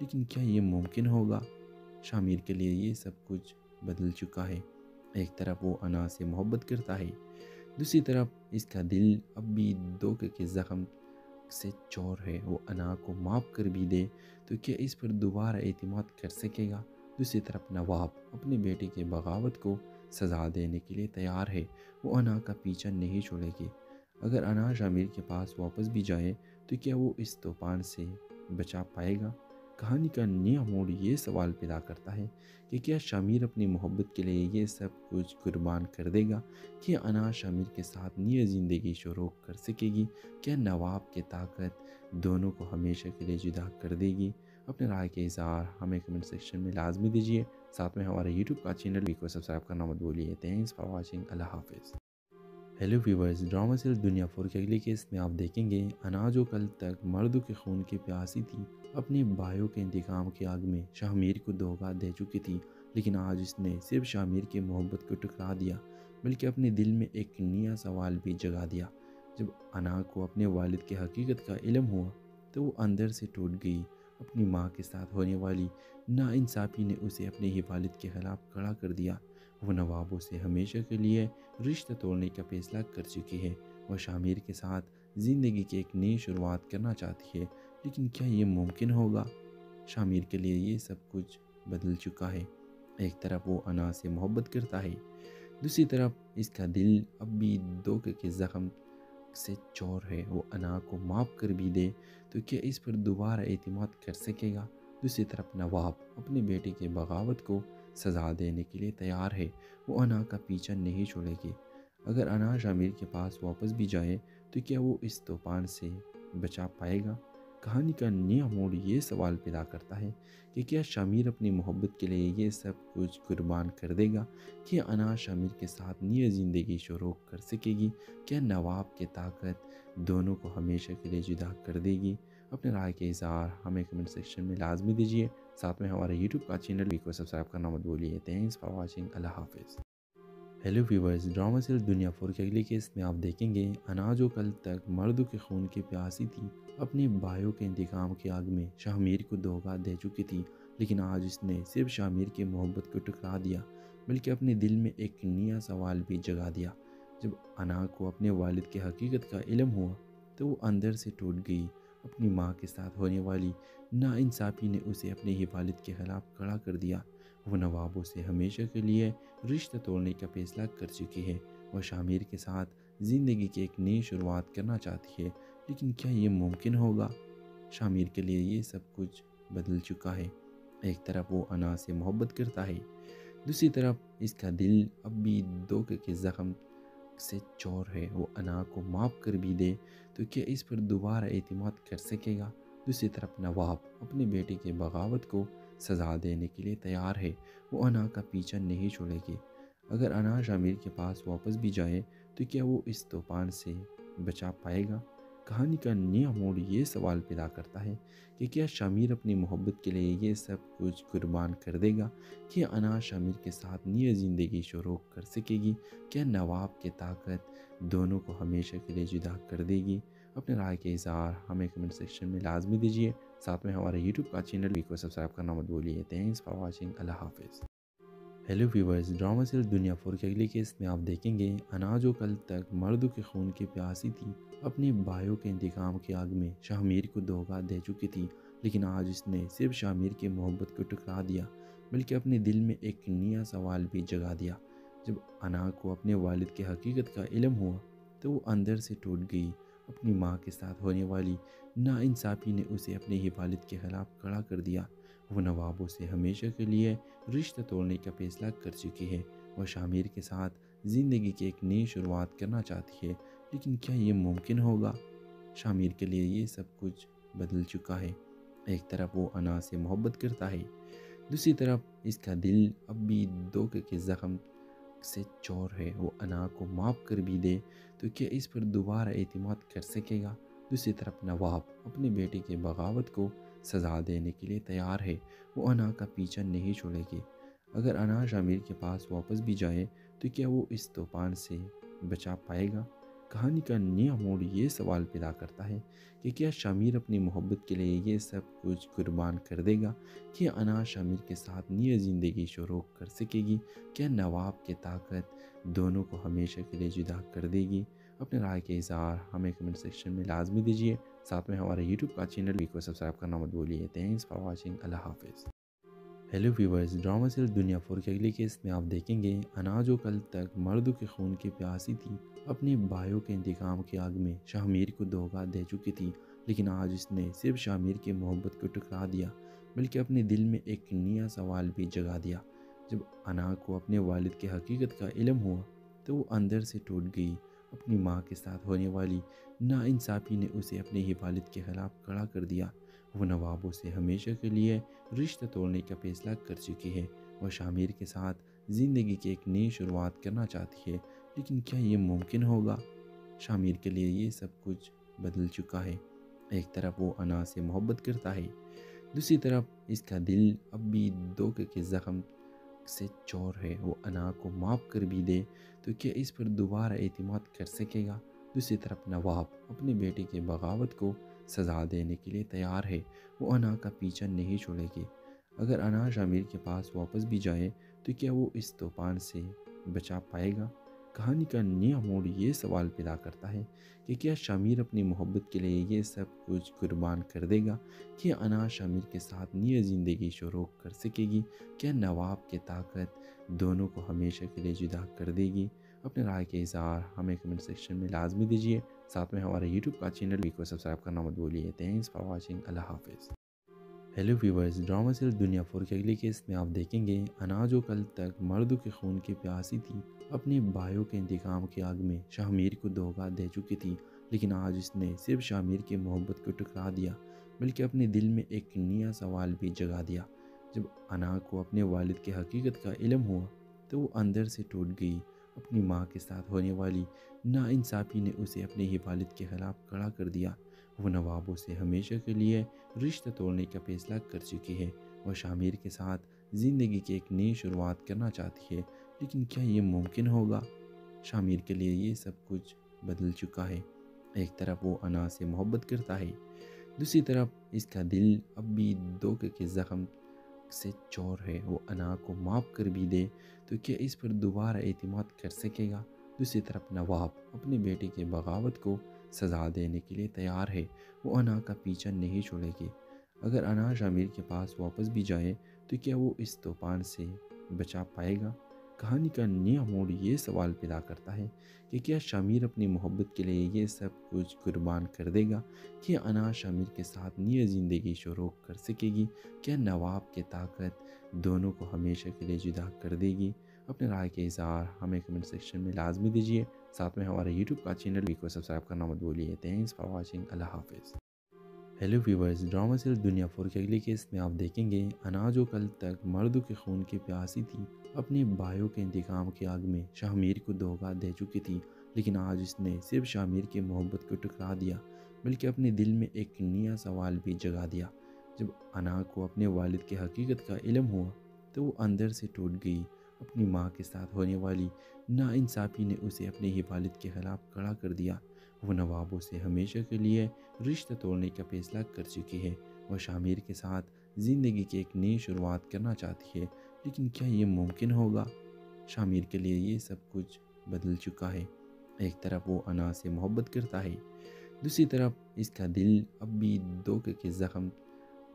لیکن کیا یہ ممکن ہوگا؟ شامر کے لیے یہ سب کچھ بدل چکا ہے۔ ایک طرف وہ انا سے محبت کرتا ہے، دوسری طرف اس کا دل اب بھی دھوکے کے زخم سے چور ہے۔ وہ انا کو معاف کر بھی دے تو کیا اس پر دوبارہ اعتماد کر سکے گا؟ دوسری طرف نواب اپنے بیٹے کے بغاوت کو سزا دینے کے لیے تیار ہے۔ وہ انا کا پیچھا نہیں چھوڑے گی۔ اگر انا شامر کے پاس واپس بھی جائے تو کیا وہ اس طوفان سے بچا پائے گا؟ کہانی کا نیا موڑ یہ سوال پیدا کرتا ہے کہ کیا شامر اپنی محبت کے لیے یہ سب کچھ قربان کر دے گا؟ کیا انا شامر کے ساتھ نئی زندگی شروع کر سکے گی؟ کیا نواب کی طاقت دونوں کو ہمیشہ کے لیے جدا کر دے گی؟ اپنے رائے کے اظہار ہمیں کمنٹ سیکشن میں لازمی دیجیے۔ ساتھ میں ہمارے یوٹیوب کا چینل کو سبسکرائب کرنا مت بھولیے۔ Thanks for watching. اللہ حافظ۔ ہیلو ویورز، ڈرامہ سیریل دنیا 4 کے اگلے کیس میں آپ دیکھیں گے انا جو کل تک مردوں کے خون کی پیاسی تھی، اپنے بھائیوں کے انتقام کی آگ میں شامر کو دھوکہ دے چکی تھی، لیکن آج اس نے صرف شامر کی محبت کو ٹکرا دیا بلکہ اپنے دل میں ایک نیا سوال بھی جگا دیا۔ جب انا کو اپنے والد کی حقیقت کا علم ہوا تو وہ اندر سے ٹوٹ گئی۔ اپنی ماں کے ساتھ ہونے والی ناانصافی نے اسے اپنے ہی والد کے خلاف کھڑا کر دیا۔ وہ نوابوں سے ہمیشہ کے لیے رشتہ توڑنے کا فیصلہ کر چکی ہے۔ وہ شامر کے ساتھ زندگی کی ایک نئی شروعات کرنا چاہتی ہے، لیکن کیا یہ ممکن ہوگا؟ شامر کے لیے یہ سب کچھ بدل چکا ہے۔ ایک طرف وہ انا سے محبت کرتا ہے، دوسری طرف اس کا دل اب بھی دھوکے کے زخم سے چور ہے۔ وہ انا کو معاف کر بھی دے تو کیا اس پر دوبارہ اعتماد کر سکے گا؟ دوسری طرف نواب اپنے بیٹے کے بغاوت کو سزا دینے کے لیے تیار ہے۔ وہ انا کا پیچھا نہیں چھوڑے گی۔ اگر انا شامر کے پاس واپس بھی جائے تو کیا وہ اس طوفان سے بچا پائے گا؟ کہانی کا نیا موڑ یہ سوال پیدا کرتا ہے کہ کیا شامر اپنی محبت کے لیے یہ سب کچھ قربان کر دے گا؟ کیا انا شامر کے ساتھ نئی زندگی شروع کر سکے گی؟ کیا نواب کی طاقت دونوں کو ہمیشہ کے لیے جدا کر دے گی؟ اپنے رائے کے اظہار ہمیں کمنٹ سیکشن میں لازمی دیجیے۔ ساتھ میں ہمارے یوٹیوب کا چینل کو سبسکرائب کرنا مت بھولیے۔ Thanks for watching. اللہ حافظ۔ ہیلو ویورز، ڈرامہ سیریل دنیا 4 کے اگلے کیس میں آپ دیکھیں گے انا جو کل تک مردوں کے خون کی پیاسی تھی، اپنے بھائیوں کے انتقام کی آگ میں شامر کو دھوکہ دے چکی تھی، لیکن آج اس نے صرف شامر کی محبت کو ٹکرا دیا بلکہ اپنے دل میں ایک نیا سوال بھی جگا دیا۔ جب انا کو اپنے والد کی حقیقت کا علم ہوا تو وہ اندر سے ٹوٹ گئی۔ اپنی ماں کے ساتھ ہونے والی ناانصافی نے اسے اپنے ہی والد کے خلاف کھڑا کر دیا۔ وہ نوابوں سے ہمیشہ کے لیے رشتہ توڑنے کا فیصلہ کر چکی ہے۔ وہ شامر کے ساتھ زندگی کی ایک نئی شروعات کرنا چاہتی ہے، لیکن کیا یہ ممکن ہوگا؟ شامر کے لیے یہ سب کچھ بدل چکا ہے۔ ایک طرف وہ انا سے محبت کرتا ہے، دوسری طرف اس کا دل اب بھی دھوکے کے زخم سے چور ہے۔ وہ انا کو معاف کر بھی دے تو کیا اس پر دوبارہ اعتماد کر سکے گا؟ دوسری طرف نواب اپنے بیٹے کے بغاوت کو سزا دینے کے لیے تیار ہے۔ وہ انا کا پیچھا نہیں چھوڑے گی۔ اگر انا شامر کے پاس واپس بھی جائے تو کیا وہ اس طوفان سے بچا پائے گا؟ کہانی کا نیا موڑ یہ سوال پیدا کرتا ہے کہ کیا شامر اپنی محبت کے لیے یہ سب کچھ قربان کر دے گا؟ کیا انا شامر کے ساتھ نئی زندگی شروع کر سکے گی؟ کیا نواب کی طاقت دونوں کو ہمیشہ کے لیے جدا کر دے گی؟ اپنے رائے کے اظہار ہمیں کمنٹ سیکشن میں لازمی دیجیے۔ ساتھ میں ہمارے یوٹیوب کا چینل کو سبسکرائب کرنا مت بھولیے۔ Thanks for watching. اللہ حافظ۔ ہیلو ویورز، ڈرامہ سیریل دنیا 4 کے اگلے کیس میں آپ دیکھیں گے انا جو کل تک مردوں کے خون کی پیاسی تھی، اپنے بھائیوں کے انتقام کی آگ میں شامر کو دھوکہ دے چکی تھی، لیکن آج اس نے صرف شامر کی محبت کو ٹکرا دیا بلکہ اپنے دل میں ایک نیا سوال بھی جگا دیا۔ جب انا کو اپنے والد کی حقیقت کا علم ہوا تو وہ اندر سے ٹوٹ گئی۔ اپنی ماں کے ساتھ ہونے والی ناانصافی نے اسے اپنے ہی والد کے خلاف کھڑا کر دیا۔ وہ نوابوں سے ہمیشہ کے لیے رشتہ توڑنے کا فیصلہ کر چکی ہے۔ وہ شامر کے ساتھ زندگی کی ایک نئی شروعات کرنا چاہتی ہے، لیکن کیا یہ ممکن ہوگا؟ شامر کے لیے یہ سب کچھ بدل چکا ہے۔ ایک طرف وہ انا سے محبت کرتا ہے، دوسری طرف اس کا دل اب بھی دھوکے کے زخم سے چور ہے۔ وہ انا کو معاف کر بھی دے تو کیا اس پر دوبارہ اعتماد کر سکے گا؟ دوسری طرف نواب اپنے بیٹے کے بغاوت کو سزا دینے کے لیے تیار ہے۔ وہ انا کا پیچھا نہیں چھوڑے گی۔ اگر انا شامر کے پاس واپس بھی جائے تو کیا وہ اس طوفان سے بچا پائے گا؟ کہانی کا نیا موڑ یہ سوال پیدا کرتا ہے کہ کیا شامیر اپنی محبت کے لیے یہ سب کچھ قربان کر دے گا؟ کیا انا شامیر کے ساتھ نئی زندگی شروع کر سکے گی؟ کیا نواب کی طاقت دونوں کو ہمیشہ کے لیے جدا کر دے گی؟ اپنے رائے کے اظہار ہمیں کمنٹ سیکشن میں لازمی دیجیے، ساتھ میں ہمارے یوٹیوب کا چینل کو سبسکرائب کرنا مت بھولیے۔ تھینکس فار واچنگ، اللہ حافظ۔ ہیلو ویورز، ڈرامہ سیریل دنیا 4 کے اگلی کیس میں آپ دیکھیں گے انا جو کل تک مردوں کے خون کی پیاسی تھی، اپنے بھائیوں کے انتقام کی آگ میں شامیر کو دھوکہ دے چکی تھی، لیکن آج اس نے صرف شامیر کی محبت کو ٹکرا دیا بلکہ اپنے دل میں ایک نیا سوال بھی جگا دیا۔ جب انا کو اپنے والد کی حقیقت کا علم ہوا تو وہ اندر سے ٹوٹ گئی۔ اپنی ماں کے ساتھ ہونے والی ناانصافی نے اسے اپنے ہی والد کے خلاف کھڑا کر دیا۔ وہ نوابوں سے ہمیشہ کے لیے رشتہ توڑنے کا فیصلہ کر چکی ہے۔ وہ شامیر کے ساتھ زندگی کی ایک نئی شروعات کرنا چاہتی ہے، لیکن کیا یہ ممکن ہوگا؟ شامیر کے لیے یہ سب کچھ بدل چکا ہے۔ ایک طرف وہ انا سے محبت کرتا ہے، دوسری طرف اس کا دل اب بھی دھوکے کے زخم سے چور ہے۔ وہ انا کو معاف کر بھی دے تو کیا اس پر دوبارہ اعتماد کر سکے گا؟ دوسری طرف نواب اپنے بیٹے کے بغاوت کو سزا دینے کے لیے تیار ہے۔ وہ انا کا پیچھا نہیں چھوڑے گی۔ اگر انا شامیر کے پاس واپس بھی جائے تو کیا وہ اس طوفان سے بچا پائے گا؟ کہانی کا نیا موڑ یہ سوال پیدا کرتا ہے کہ کیا شامیر اپنی محبت کے لیے یہ سب کچھ قربان کر دے گا؟ کیا انا شامیر کے ساتھ نئی زندگی شروع کر سکے گی؟ کیا نواب کی طاقت دونوں کو ہمیشہ کے لیے جدا کر دے گی؟ اپنے رائے کے اظہار ہمیں کمنٹ سیکشن میں لازمی دیجیے، ساتھ میں ہمارے یوٹیوب کا چینل کو سبسکرائب کرنا مت بھولیے۔ تھینکس فار واچنگ، اللہ حافظ۔ ہیلو ویورز، ڈرامہ سیریل دنیا 4 کے اگلی کیس میں آپ دیکھیں گے انا جو کل تک مردوں کے خون کی پیاسی تھی، اپنے بھائیوں کے انتقام کی آگ میں شامیر کو دھوکہ دے چکی تھی، لیکن آج اس نے صرف شامیر کی محبت کو ٹکرا دیا بلکہ اپنے دل میں ایک نیا سوال بھی جگا دیا۔ جب انا کو اپنے والد کی حقیقت کا علم ہوا تو وہ اندر سے ٹوٹ گئی۔ اپنی ماں کے ساتھ ہونے والی ناانصافی نے اسے اپنے ہی والد کے خلاف کھڑا کر دیا۔ وہ نوابوں سے ہمیشہ کے لیے رشتہ توڑنے کا فیصلہ کر چکی ہے۔ وہ شامیر کے ساتھ زندگی کی ایک نئی شروعات کرنا چاہتی ہے، لیکن کیا یہ ممکن ہوگا؟ شامیر کے لیے یہ سب کچھ بدل چکا ہے۔ ایک طرف وہ انا سے محبت کرتا ہے، دوسری طرف اس کا دل اب بھی دھوکے کے زخم سے چور ہے۔ وہ انا کو معاف کر بھی دے تو کیا اس پر دوبارہ اعتماد کر سکے گا؟ دوسری طرف نواب اپنے بیٹے کے بغاوت کو سزا دینے کے لیے تیار ہے۔ وہ انا کا پیچھا نہیں چھوڑے گی۔ اگر انا شامیر کے پاس واپس بھی جائے تو کیا وہ اس طوفان سے بچا پائے گا؟ کہانی کا نیا موڑ یہ سوال پیدا کرتا ہے کہ کیا شامیر اپنی محبت کے لیے یہ سب کچھ قربان کر دے گا؟ کیا انا شامیر کے ساتھ نئی زندگی شروع کر سکے گی؟ کیا نواب کی طاقت دونوں کو ہمیشہ کے لیے جدا کر دے گی؟ اپنے رائے کے اظہار ہمیں کمنٹ سیکشن میں لازمی دیجیے، ساتھ میں ہمارے یوٹیوب کا چینل کو سبسکرائب کرنا مت بھولیے۔ تھینکس فار واچنگ، اللہ حافظ۔ ہیلو ویورز، ڈرامہ سیریل دنیا 4 کے اگلی کیس میں آپ دیکھیں گے انا جو کل تک مردوں کے خون کی پیاسی تھی، اپنے بھائیوں کے انتقام کی آگ میں شامیر کو دھوکہ دے چکی تھی، لیکن آج اس نے صرف شامیر کی محبت کو ٹکرا دیا بلکہ اپنے دل میں ایک نیا سوال بھی جگا دیا۔ جب انا کو اپنے والد کی حقیقت کا علم ہوا تو وہ اندر سے ٹوٹ گئی۔ اپنی ماں کے ساتھ ہونے والی ناانصافی نے اسے اپنے ہی والد کے خلاف کھڑا کر دیا۔ وہ نوابوں سے ہمیشہ کے لیے رشتہ توڑنے کا فیصلہ کر چکی ہے۔ وہ شامیر کے ساتھ زندگی کی ایک نئی شروعات کرنا چاہتی ہے، لیکن کیا یہ ممکن ہوگا؟ شامیر کے لیے یہ سب کچھ بدل چکا ہے۔ ایک طرف وہ انا سے محبت کرتا ہے، دوسری طرف اس کا دل اب بھی دھوکے کے زخم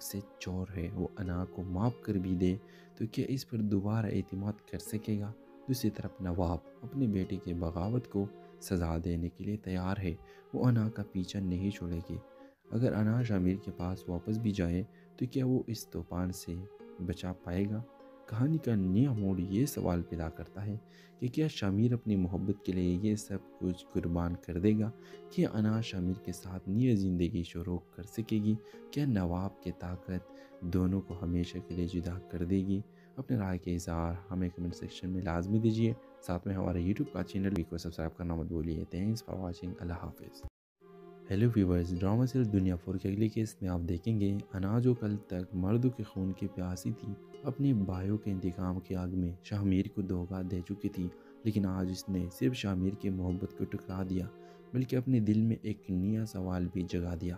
سے چور ہے۔ وہ انا کو معاف کر بھی دے تو کیا اس پر دوبارہ اعتماد کر سکے گا؟ دوسری طرف نواب اپنے بیٹے کے بغاوت کو سزا دینے کے لیے تیار ہے۔ وہ انا کا پیچھا نہیں چھوڑے گی۔ اگر انا شامیر کے پاس واپس بھی جائے تو کیا وہ اس طوفان سے بچا پائے گا؟ کہانی کا نیا موڑ یہ سوال پیدا کرتا ہے کہ کیا شامیر اپنی محبت کے لیے یہ سب کچھ قربان کر دے گا؟ کیا انا شامیر کے ساتھ نئی زندگی شروع کر سکے گی؟ کیا نواب کی طاقت دونوں کو ہمیشہ کے لیے جدا کر دے گی؟ اپنے رائے کے اظہار ہمیں کمنٹ سیکشن میں لازمی دیجیے، ساتھ میں ہمارے یوٹیوب کا چینل کو سبسکرائب کرنا مت بھولیے۔ تھینکس فار واچنگ، اللہ حافظ۔ ہیلو ویورز، ڈرامہ سیریل دنیا 4 کے اگلی کیس میں آپ دیکھیں گے انا جو کل تک مردوں کے خون کی پیاسی تھی، اپنے بھائیوں کے انتقام کی آگ میں شامیر کو دھوکہ دے چکی تھی، لیکن آج اس نے صرف شامیر کی محبت کو ٹکرا دیا بلکہ اپنے دل میں ایک نیا سوال بھی جگا دیا۔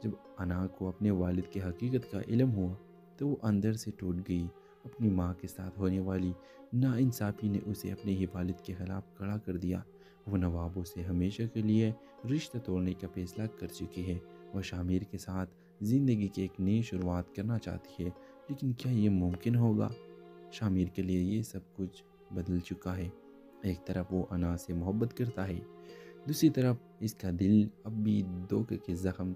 جب انا کو اپنے والد کی حقیقت کا علم ہوا تو وہ اندر سے ٹوٹ گئی۔ اپنی ماں کے ساتھ ہونے والی ناانصافی نے اسے اپنے ہی والد کے خلاف کھڑا کر دیا۔ وہ نوابوں سے ہمیشہ کے لیے رشتہ توڑنے کا فیصلہ کر چکی ہے۔ وہ شامیر کے ساتھ زندگی کی ایک نئی شروعات کرنا چاہتی ہے، لیکن کیا یہ ممکن ہوگا؟ شامیر کے لیے یہ سب کچھ بدل چکا ہے۔ ایک طرف وہ انا سے محبت کرتا ہے، دوسری طرف اس کا دل اب بھی دھوکے کے زخم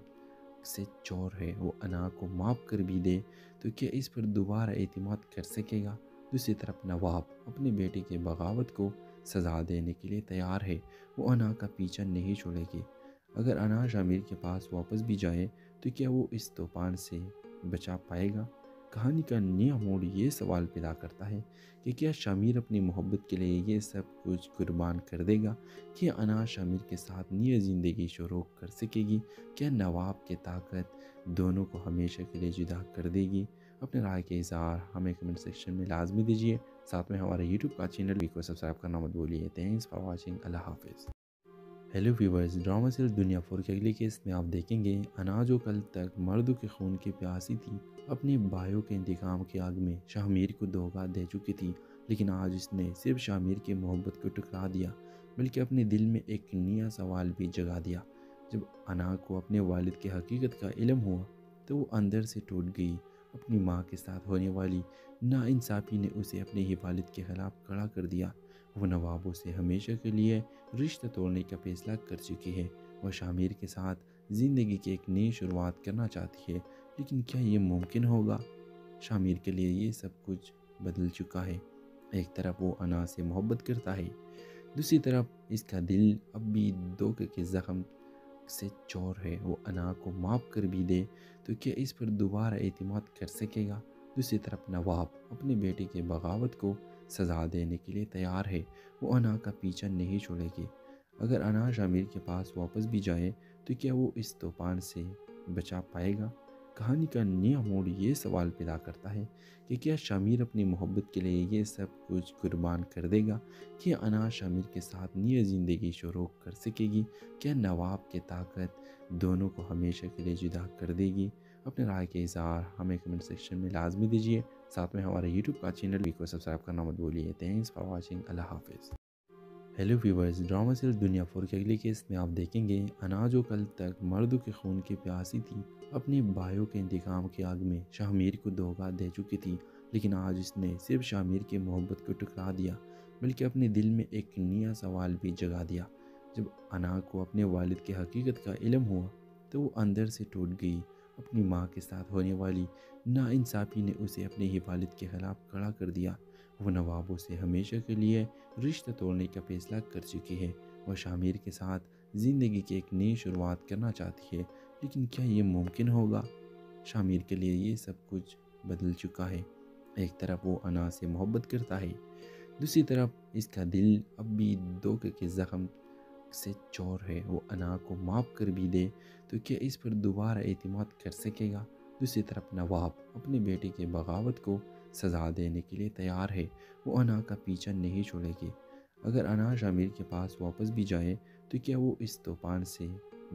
سے چور ہے۔ وہ انا کو معاف کر بھی دے تو کیا اس پر دوبارہ اعتماد کر سکے گا؟ دوسری طرف نواب اپنے بیٹے کے بغاوت کو سزا دینے کے لیے تیار ہے۔ وہ انا کا پیچھا نہیں چھوڑے گی۔ اگر انا شامیر کے پاس واپس بھی جائے تو کیا وہ اس طوفان سے بچا پائے گا؟ کہانی کا نیا موڑ یہ سوال پیدا کرتا ہے کہ کیا شامیر اپنی محبت کے لیے یہ سب کچھ قربان کر دے گا؟ کیا انا شامیر کے ساتھ نئی زندگی شروع کر سکے گی؟ کیا نواب کی طاقت دونوں کو ہمیشہ کے لیے جدا کر دے گی؟ اپنے رائے کے اظہار ہمیں کمنٹ سیکشن میں لازمی دیجیے۔ ساتھ میں ہمارے یوٹیوب کا چینل بھی کو سبسکرائب کرنا مت بھولیے۔ Thanks for watching. اللہ حافظ۔ ہیلو ویورز، ڈرامہ سیریز دنیا 4 کے اگلے کیس میں آپ دیکھیں گے انا جو کل تک مردوں کے خون کی پیاسی تھی، اپنے بھائیوں کے انتقام کی آگ میں شامیر کو دھوکہ دے چکی تھی، لیکن آج اس نے صرف شامیر کی محبت کو ٹکرا دیا بلکہ اپنے دل میں ایک نیا سوال بھی جگا دیا۔ جب انا کو اپنے والد کی حقیقت کا علم ہوا تو وہ اندر سے ٹوٹ گئی۔ اپنی ماں کے ساتھ ہونے والی ناانصافی نے اسے اپنے ہی والد کے خلاف کھڑا کر دیا۔ وہ نوابوں سے ہمیشہ کے لیے رشتہ توڑنے کا فیصلہ کر چکی ہے۔ وہ شامیر کے ساتھ زندگی کی ایک نئی شروعات کرنا چاہتی ہے، لیکن کیا یہ ممکن ہوگا؟ شامیر کے لیے یہ سب کچھ بدل چکا ہے۔ ایک طرف وہ انا سے محبت کرتا ہے، دوسری طرف اس کا دل اب بھی دھوکے کے زخم سے چور ہے۔ وہ انا کو معاف کر بھی دے تو کیا اس پر دوبارہ اعتماد کر سکے گا؟ دوسری طرف نواب اپنے بیٹے کے بغاوت کو سزا دینے کے لیے تیار ہے۔ وہ انا کا پیچھا نہیں چھوڑے گی۔ اگر انا شامیر کے پاس واپس بھی جائے تو کیا وہ اس طوفان سے بچا پائے گا؟ کہانی کا نیا موڑ یہ سوال پیدا کرتا ہے کہ کیا شامیر اپنی محبت کے لیے یہ سب کچھ قربان کر دے گا؟ کیا انا شامیر کے ساتھ نئی زندگی شروع کر سکے گی؟ کیا نواب کی طاقت دونوں کو ہمیشہ کے لیے جدا کر دے گی؟ اپنے رائے کے اظہار ہمیں کمنٹ سیکشن میں لازمی دیجیے۔ ساتھ میں ہمارے یوٹیوب کا چینل بھی کو سبسکرائب کرنا مت بھولیے۔ Thanks for watching. اللہ حافظ۔ ہیلو ویورز، ڈرامہ سیریز دنیا 4 کے اگلے کیس میں آپ دیکھیں گے انا جو کل تک مردوں کے خون کی پیاسی تھی، اپنے بھائیوں کے انتقام کی آگ میں شامیر کو دھوکہ دے چکی تھی، لیکن آج اس نے صرف شامیر کی محبت کو ٹکرا دیا بلکہ اپنے دل میں ایک نیا سوال بھی جگا دیا۔ جب انا کو اپنے والد کی حقیقت کا علم ہوا تو وہ اندر سے ٹوٹ گئی۔ اپنی ماں کے ساتھ ہونے والی ناانصافی نے اسے اپنے ہی والد کے خلاف کھڑا کر دیا۔ وہ نوابوں سے ہمیشہ کے لیے رشتہ توڑنے کا فیصلہ کر چکی ہے۔ وہ شامیر کے ساتھ زندگی کی ایک نئی شروعات کرنا چاہتی ہے، لیکن کیا یہ ممکن ہوگا؟ شامیر کے لیے یہ سب کچھ بدل چکا ہے۔ ایک طرف وہ انا سے محبت کرتا ہے، دوسری طرف اس کا دل اب بھی دھوکے کے زخم سے چور ہے۔ وہ انا کو معاف کر بھی دے تو کیا اس پر دوبارہ اعتماد کر سکے گا؟ دوسری طرف نواب اپنے بیٹے کے بغاوت کو سزا دینے کے لیے تیار ہے۔ وہ انا کا پیچھا نہیں چھوڑے گی۔ اگر انا شامیر کے پاس واپس بھی جائے تو کیا وہ اس طوفان سے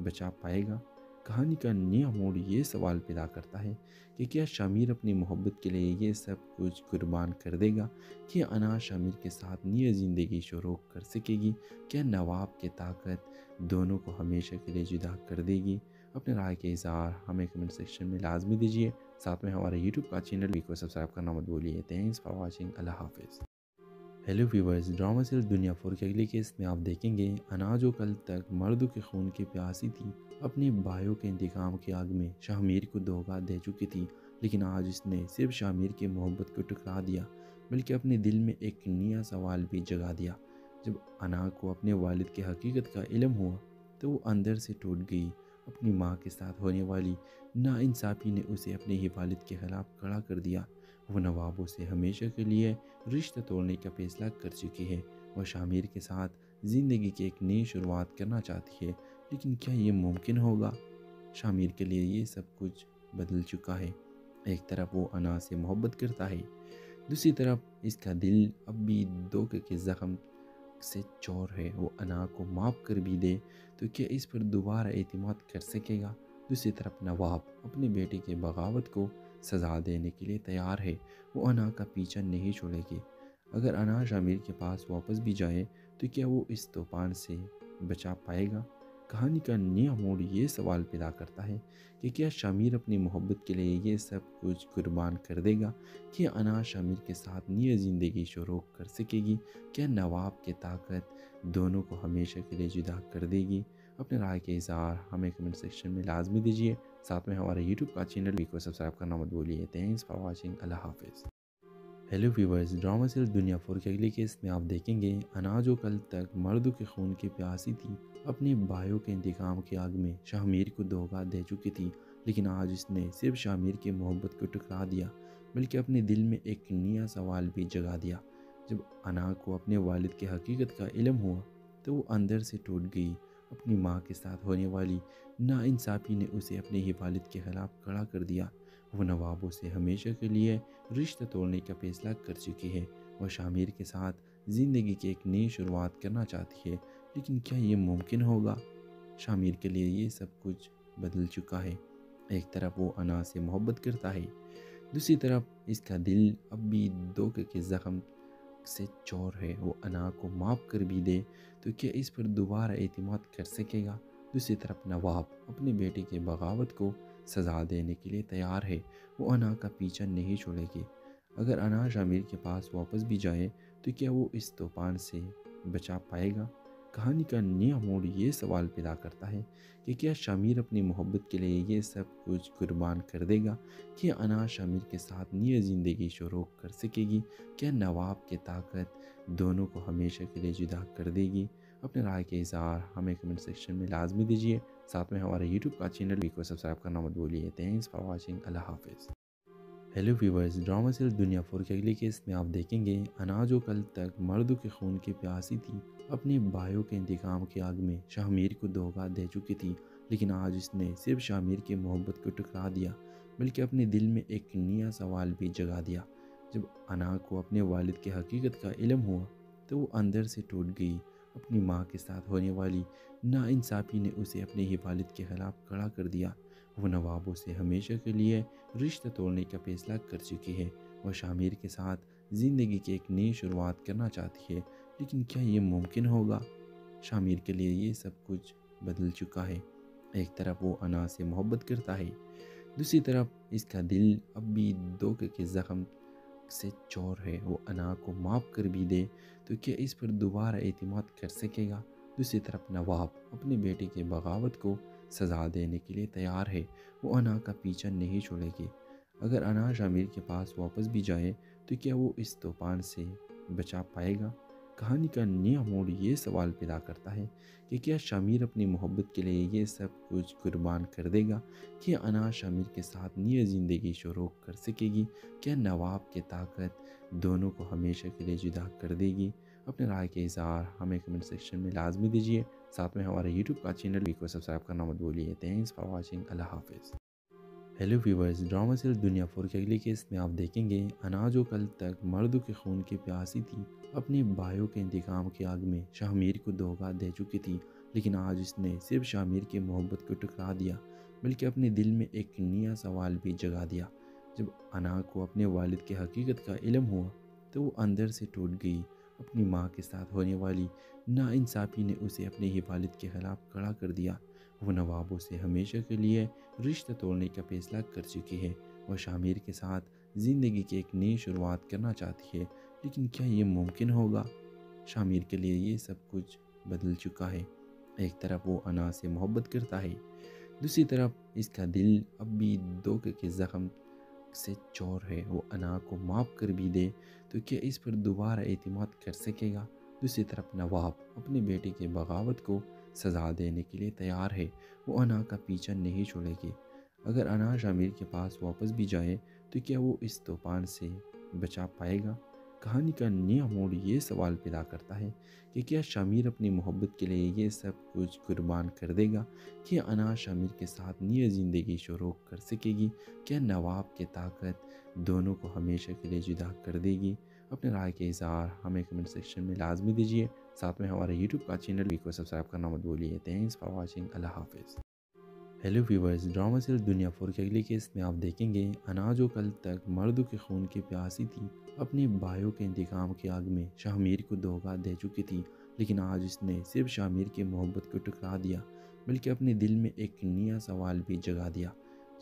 بچا پائے گا؟ کہانی کا نیا موڑ یہ سوال پیدا کرتا ہے کہ کیا شامیر اپنی محبت کے لیے یہ سب کچھ قربان کر دے گا؟ کیا انا شامیر کے ساتھ نئی زندگی شروع کر سکے گی؟ کیا نواب کی طاقت دونوں کو ہمیشہ کے لیے جدا کر دے گی؟ اپنے رائے کے اظہار ہمیں کمنٹ سیکشن میں لازمی دیجیے۔ ساتھ میں ہمارے یوٹیوب کا چینل بھی کو سبسکرائب کرنا مت بھولیے۔ Thanks for watching. اللہ حافظ۔ ہیلو ویورز، ڈرامہ سیریز دنیا 4 کے اگلے کیس میں آپ دیکھیں گے انا جو کل تک مردوں کے خون کی پیاسی تھی، اپنے بھائیوں کے انتقام کی آگ میں شامیر کو دھوکہ دے چکی تھی، لیکن آج اس نے صرف شامیر کی محبت کو ٹکرا دیا بلکہ اپنے دل میں ایک نیا سوال بھی جگا دیا۔ جب انا کو اپنے والد کی حقیقت کا علم ہوا تو وہ اندر سے ٹوٹ گئی۔ اپنی ماں کے ساتھ ہونے والی ناانصافی نے اسے اپنے ہی والد کے خلاف کھڑا کر دیا۔ وہ نوابوں سے ہمیشہ کے لیے رشتہ توڑنے کا فیصلہ کر چکی ہے۔ وہ شامیر کے ساتھ زندگی کی ایک نئی شروعات کرنا چاہتی ہے، لیکن کیا یہ ممکن ہوگا؟ شامیر کے لیے یہ سب کچھ بدل چکا ہے۔ ایک طرف وہ انا سے محبت کرتا ہے، دوسری طرف اس کا دل اب بھی دھوکے کے زخم سے چور ہے وہ انا کو معاف کر بھی دے تو کیا اس پر دوبارہ اعتماد کر سکے گا؟ دوسری طرف نواب اپنے بیٹے کے بغاوت کو سزا دینے کے لیے تیار ہے، وہ انا کا پیچھا نہیں چھوڑے گی۔ اگر انا شامیر کے پاس واپس بھی جائے تو کیا وہ اس طوفان سے بچا پائے گا؟ کہانی کا نیا موڑ یہ سوال پیدا کرتا ہے کہ کیا شامیر اپنی محبت کے لیے یہ سب کچھ قربان کر دے گا؟ کیا انا شامیر کے ساتھ نئی زندگی شروع کر سکے گی؟ کیا نواب کی طاقت دونوں کو ہمیشہ کے لیے جدا کر دے گی؟ اپنے رائے کے اظہار ہمیں کمنٹ سیکشن میں لازمی دیجیے، ساتھ میں ہمارے یوٹیوب کا چینل کو سبسکرائب کرنا مت بھولیے۔ تھینکس فار واچنگ، اللہ حافظ۔ ہیلو ویورز، ڈرامہ سیریل دنیا 4 کے اگلے کیس میں آپ دیکھیں گے انا جو کل تک مردوں کے خون کی پیاسی تھی، اپنے بھائیوں کے انتقام کی آگ میں شامیر کو دھوکہ دے چکی تھی، لیکن آج اس نے صرف شامیر کی محبت کو ٹکرا دیا بلکہ اپنے دل میں ایک نیا سوال بھی جگا دیا۔ جب انا کو اپنے والد کی حقیقت کا علم ہوا تو وہ اندر سے ٹوٹ گئی۔ اپنی ماں کے ساتھ ہونے والی ناانصافی نے اسے اپنے ہی والد کے خلاف کھڑا کر دیا۔ وہ نوابوں سے ہمیشہ کے لیے رشتہ توڑنے کا فیصلہ کر چکی ہے۔ وہ شامیر کے ساتھ زندگی کی ایک نئی شروعات کرنا چاہتی ہے، لیکن کیا یہ ممکن ہوگا؟ شامیر کے لیے یہ سب کچھ بدل چکا ہے۔ ایک طرف وہ انا سے محبت کرتا ہے، دوسری طرف اس کا دل اب بھی دھوکے کے زخم سے چور ہے۔ وہ انا کو معاف کر بھی دے تو کیا اس پر دوبارہ اعتماد کر سکے گا؟ دوسری طرف نواب اپنے بیٹے کے بغاوت کو سزا دینے کے لیے تیار ہے، وہ انا کا پیچھا نہیں چھوڑے گی۔ اگر انا شامیر کے پاس واپس بھی جائے تو کیا وہ اس طوفان سے بچا پائے گا؟ کہانی کا نیا موڑ یہ سوال پیدا کرتا ہے کہ کیا شامیر اپنی محبت کے لیے یہ سب کچھ قربان کر دے گا؟ کیا انا شامیر کے ساتھ نئی زندگی شروع کر سکے گی؟ کیا نواب کی طاقت دونوں کو ہمیشہ کے لیے جدا کر دے گی؟ اپنے رائے کے اظہار ہمیں کمنٹ سیکشن میں لازمی دیجیے، ساتھ میں ہمارے یوٹیوب کا چینل کو سبسکرائب کرنا مت بھولیے۔ تھینکس فار واچنگ، اللہ حافظ۔ ہیلو ویورز، ڈرامہ سیریل دنیا 4 کے اگلے کیس میں آپ دیکھیں گے انا جو کل تک مردوں کے خون کی پیاسی تھی، اپنے بھائیوں کے انتقام کی آگ میں شامیر کو دھوکہ دے چکی تھی، لیکن آج اس نے صرف شامیر کی محبت کو ٹکرا دیا بلکہ اپنے دل میں ایک نیا سوال بھی جگا دیا۔ جب انا کو اپنے والد کی حقیقت کا علم ہوا تو وہ اندر سے ٹوٹ گئی۔ اپنی ماں کے ساتھ ہونے والی ناانصافی نے اسے اپنے ہی والد کے خلاف کھڑا کر دیا۔ وہ نوابوں سے ہمیشہ کے لیے رشتہ توڑنے کا فیصلہ کر چکی ہے۔ وہ شامیر کے ساتھ زندگی کی ایک نئی شروعات کرنا چاہتی ہے، لیکن کیا یہ ممکن ہوگا؟ شامیر کے لیے یہ سب کچھ بدل چکا ہے۔ ایک طرف وہ انا سے محبت کرتا ہے، دوسری طرف اس کا دل اب بھی دھوکے کے زخم سے چور ہے۔ وہ انا کو معاف کر بھی دے تو کیا اس پر دوبارہ اعتماد کر سکے گا؟ دوسری طرف نواب اپنے بیٹے کے بغاوت کو سزا دینے کے لیے تیار ہے، وہ انا کا پیچھا نہیں چھوڑے گی۔ اگر انا شامیر کے پاس واپس بھی جائے تو کیا وہ اس طوفان سے بچا پائے گا؟ کہانی کا نیا موڑ یہ سوال پیدا کرتا ہے کہ کیا شامیر اپنی محبت کے لیے یہ سب کچھ قربان کر دے گا؟ کیا انا شامیر کے ساتھ نئی زندگی شروع کر سکے گی؟ کیا نواب کی طاقت دونوں کو ہمیشہ کے لیے جدا کر دے گی؟ اپنے رائے کے اظہار ہمیں کمنٹ سیکشن میں لازمی دیجیے، ساتھ میں ہمارے یوٹیوب کا چینل کو سبسکرائب کرنا مت بھولیے۔ تھینکس فار واچنگ، اللہ حافظ۔ ہیلو ویورز، ڈرامہ سیریل دنیا 4 کے اگلے کیس میں آپ دیکھیں گے انا جو کل تک مردوں کے خون کی پیاسی تھی، اپنے بھائیوں کے انتقام کی آگ میں شامیر کو دھوکہ دے چکی تھی، لیکن آج اس نے صرف شامیر کی محبت کو ٹکرا دیا بلکہ اپنے دل میں ایک نیا سوال بھی جگا دیا۔ جب انا کو اپنے والد کی حقیقت کا علم ہوا تو وہ اندر سے ٹوٹ گئی۔ اپنی ماں کے ساتھ ہونے والی ناانصافی نے اسے اپنے ہی والد کے خلاف کھڑا کر دیا۔ وہ نوابوں سے ہمیشہ کے لیے رشتہ توڑنے کا فیصلہ کر چکی ہے۔ وہ شامیر کے ساتھ زندگی کی ایک نئی شروعات کرنا چاہتی ہے، لیکن کیا یہ ممکن ہوگا؟ شامیر کے لیے یہ سب کچھ بدل چکا ہے۔ ایک طرف وہ انا سے محبت کرتا ہے، دوسری طرف اس کا دل اب بھی دھوکے کے زخم سے چور ہے۔ وہ انا کو معاف کر بھی دے تو کیا اس پر دوبارہ اعتماد کر سکے گا؟ دوسری طرف نواب اپنے بیٹے کے بغاوت کو سزا دینے کے لیے تیار ہے، وہ انا کا پیچھا نہیں چھوڑے گی۔ اگر انا شامیر کے پاس واپس بھی جائے تو کیا وہ اس طوفان سے بچا پائے گا؟ کہانی کا نیا موڑ یہ سوال پیدا کرتا ہے کہ کیا شامیر اپنی محبت کے لیے یہ سب کچھ قربان کر دے گا؟ کیا انا شامیر کے ساتھ نئی زندگی شروع کر سکے گی؟ کیا نواب کی طاقت دونوں کو ہمیشہ کے لیے جدا کر دے گی؟ اپنے رائے کے اظہار ہمیں کمنٹ سیکشن میں لازمی دیجیے، ساتھ میں ہمارے یوٹیوب کا چینل کو سبسکرائب کرنا مت بھولیے۔ تھینکس فار واچنگ، اللہ حافظ۔ ہیلو ویورز، ڈرامہ سیریل دنیا 4 کے اگلی کیس میں آپ دیکھیں گے انا جو کل تک مردوں کے خون کی پیاسی تھی، اپنے بھائیوں کے انتقام کی آگ میں شاہ کو دھوکہ دے چکی تھی، لیکن آج اس نے صرف شاہ کی محبت کو ٹکرا دیا بلکہ اپنے دل میں ایک نیا سوال بھی جگا دیا۔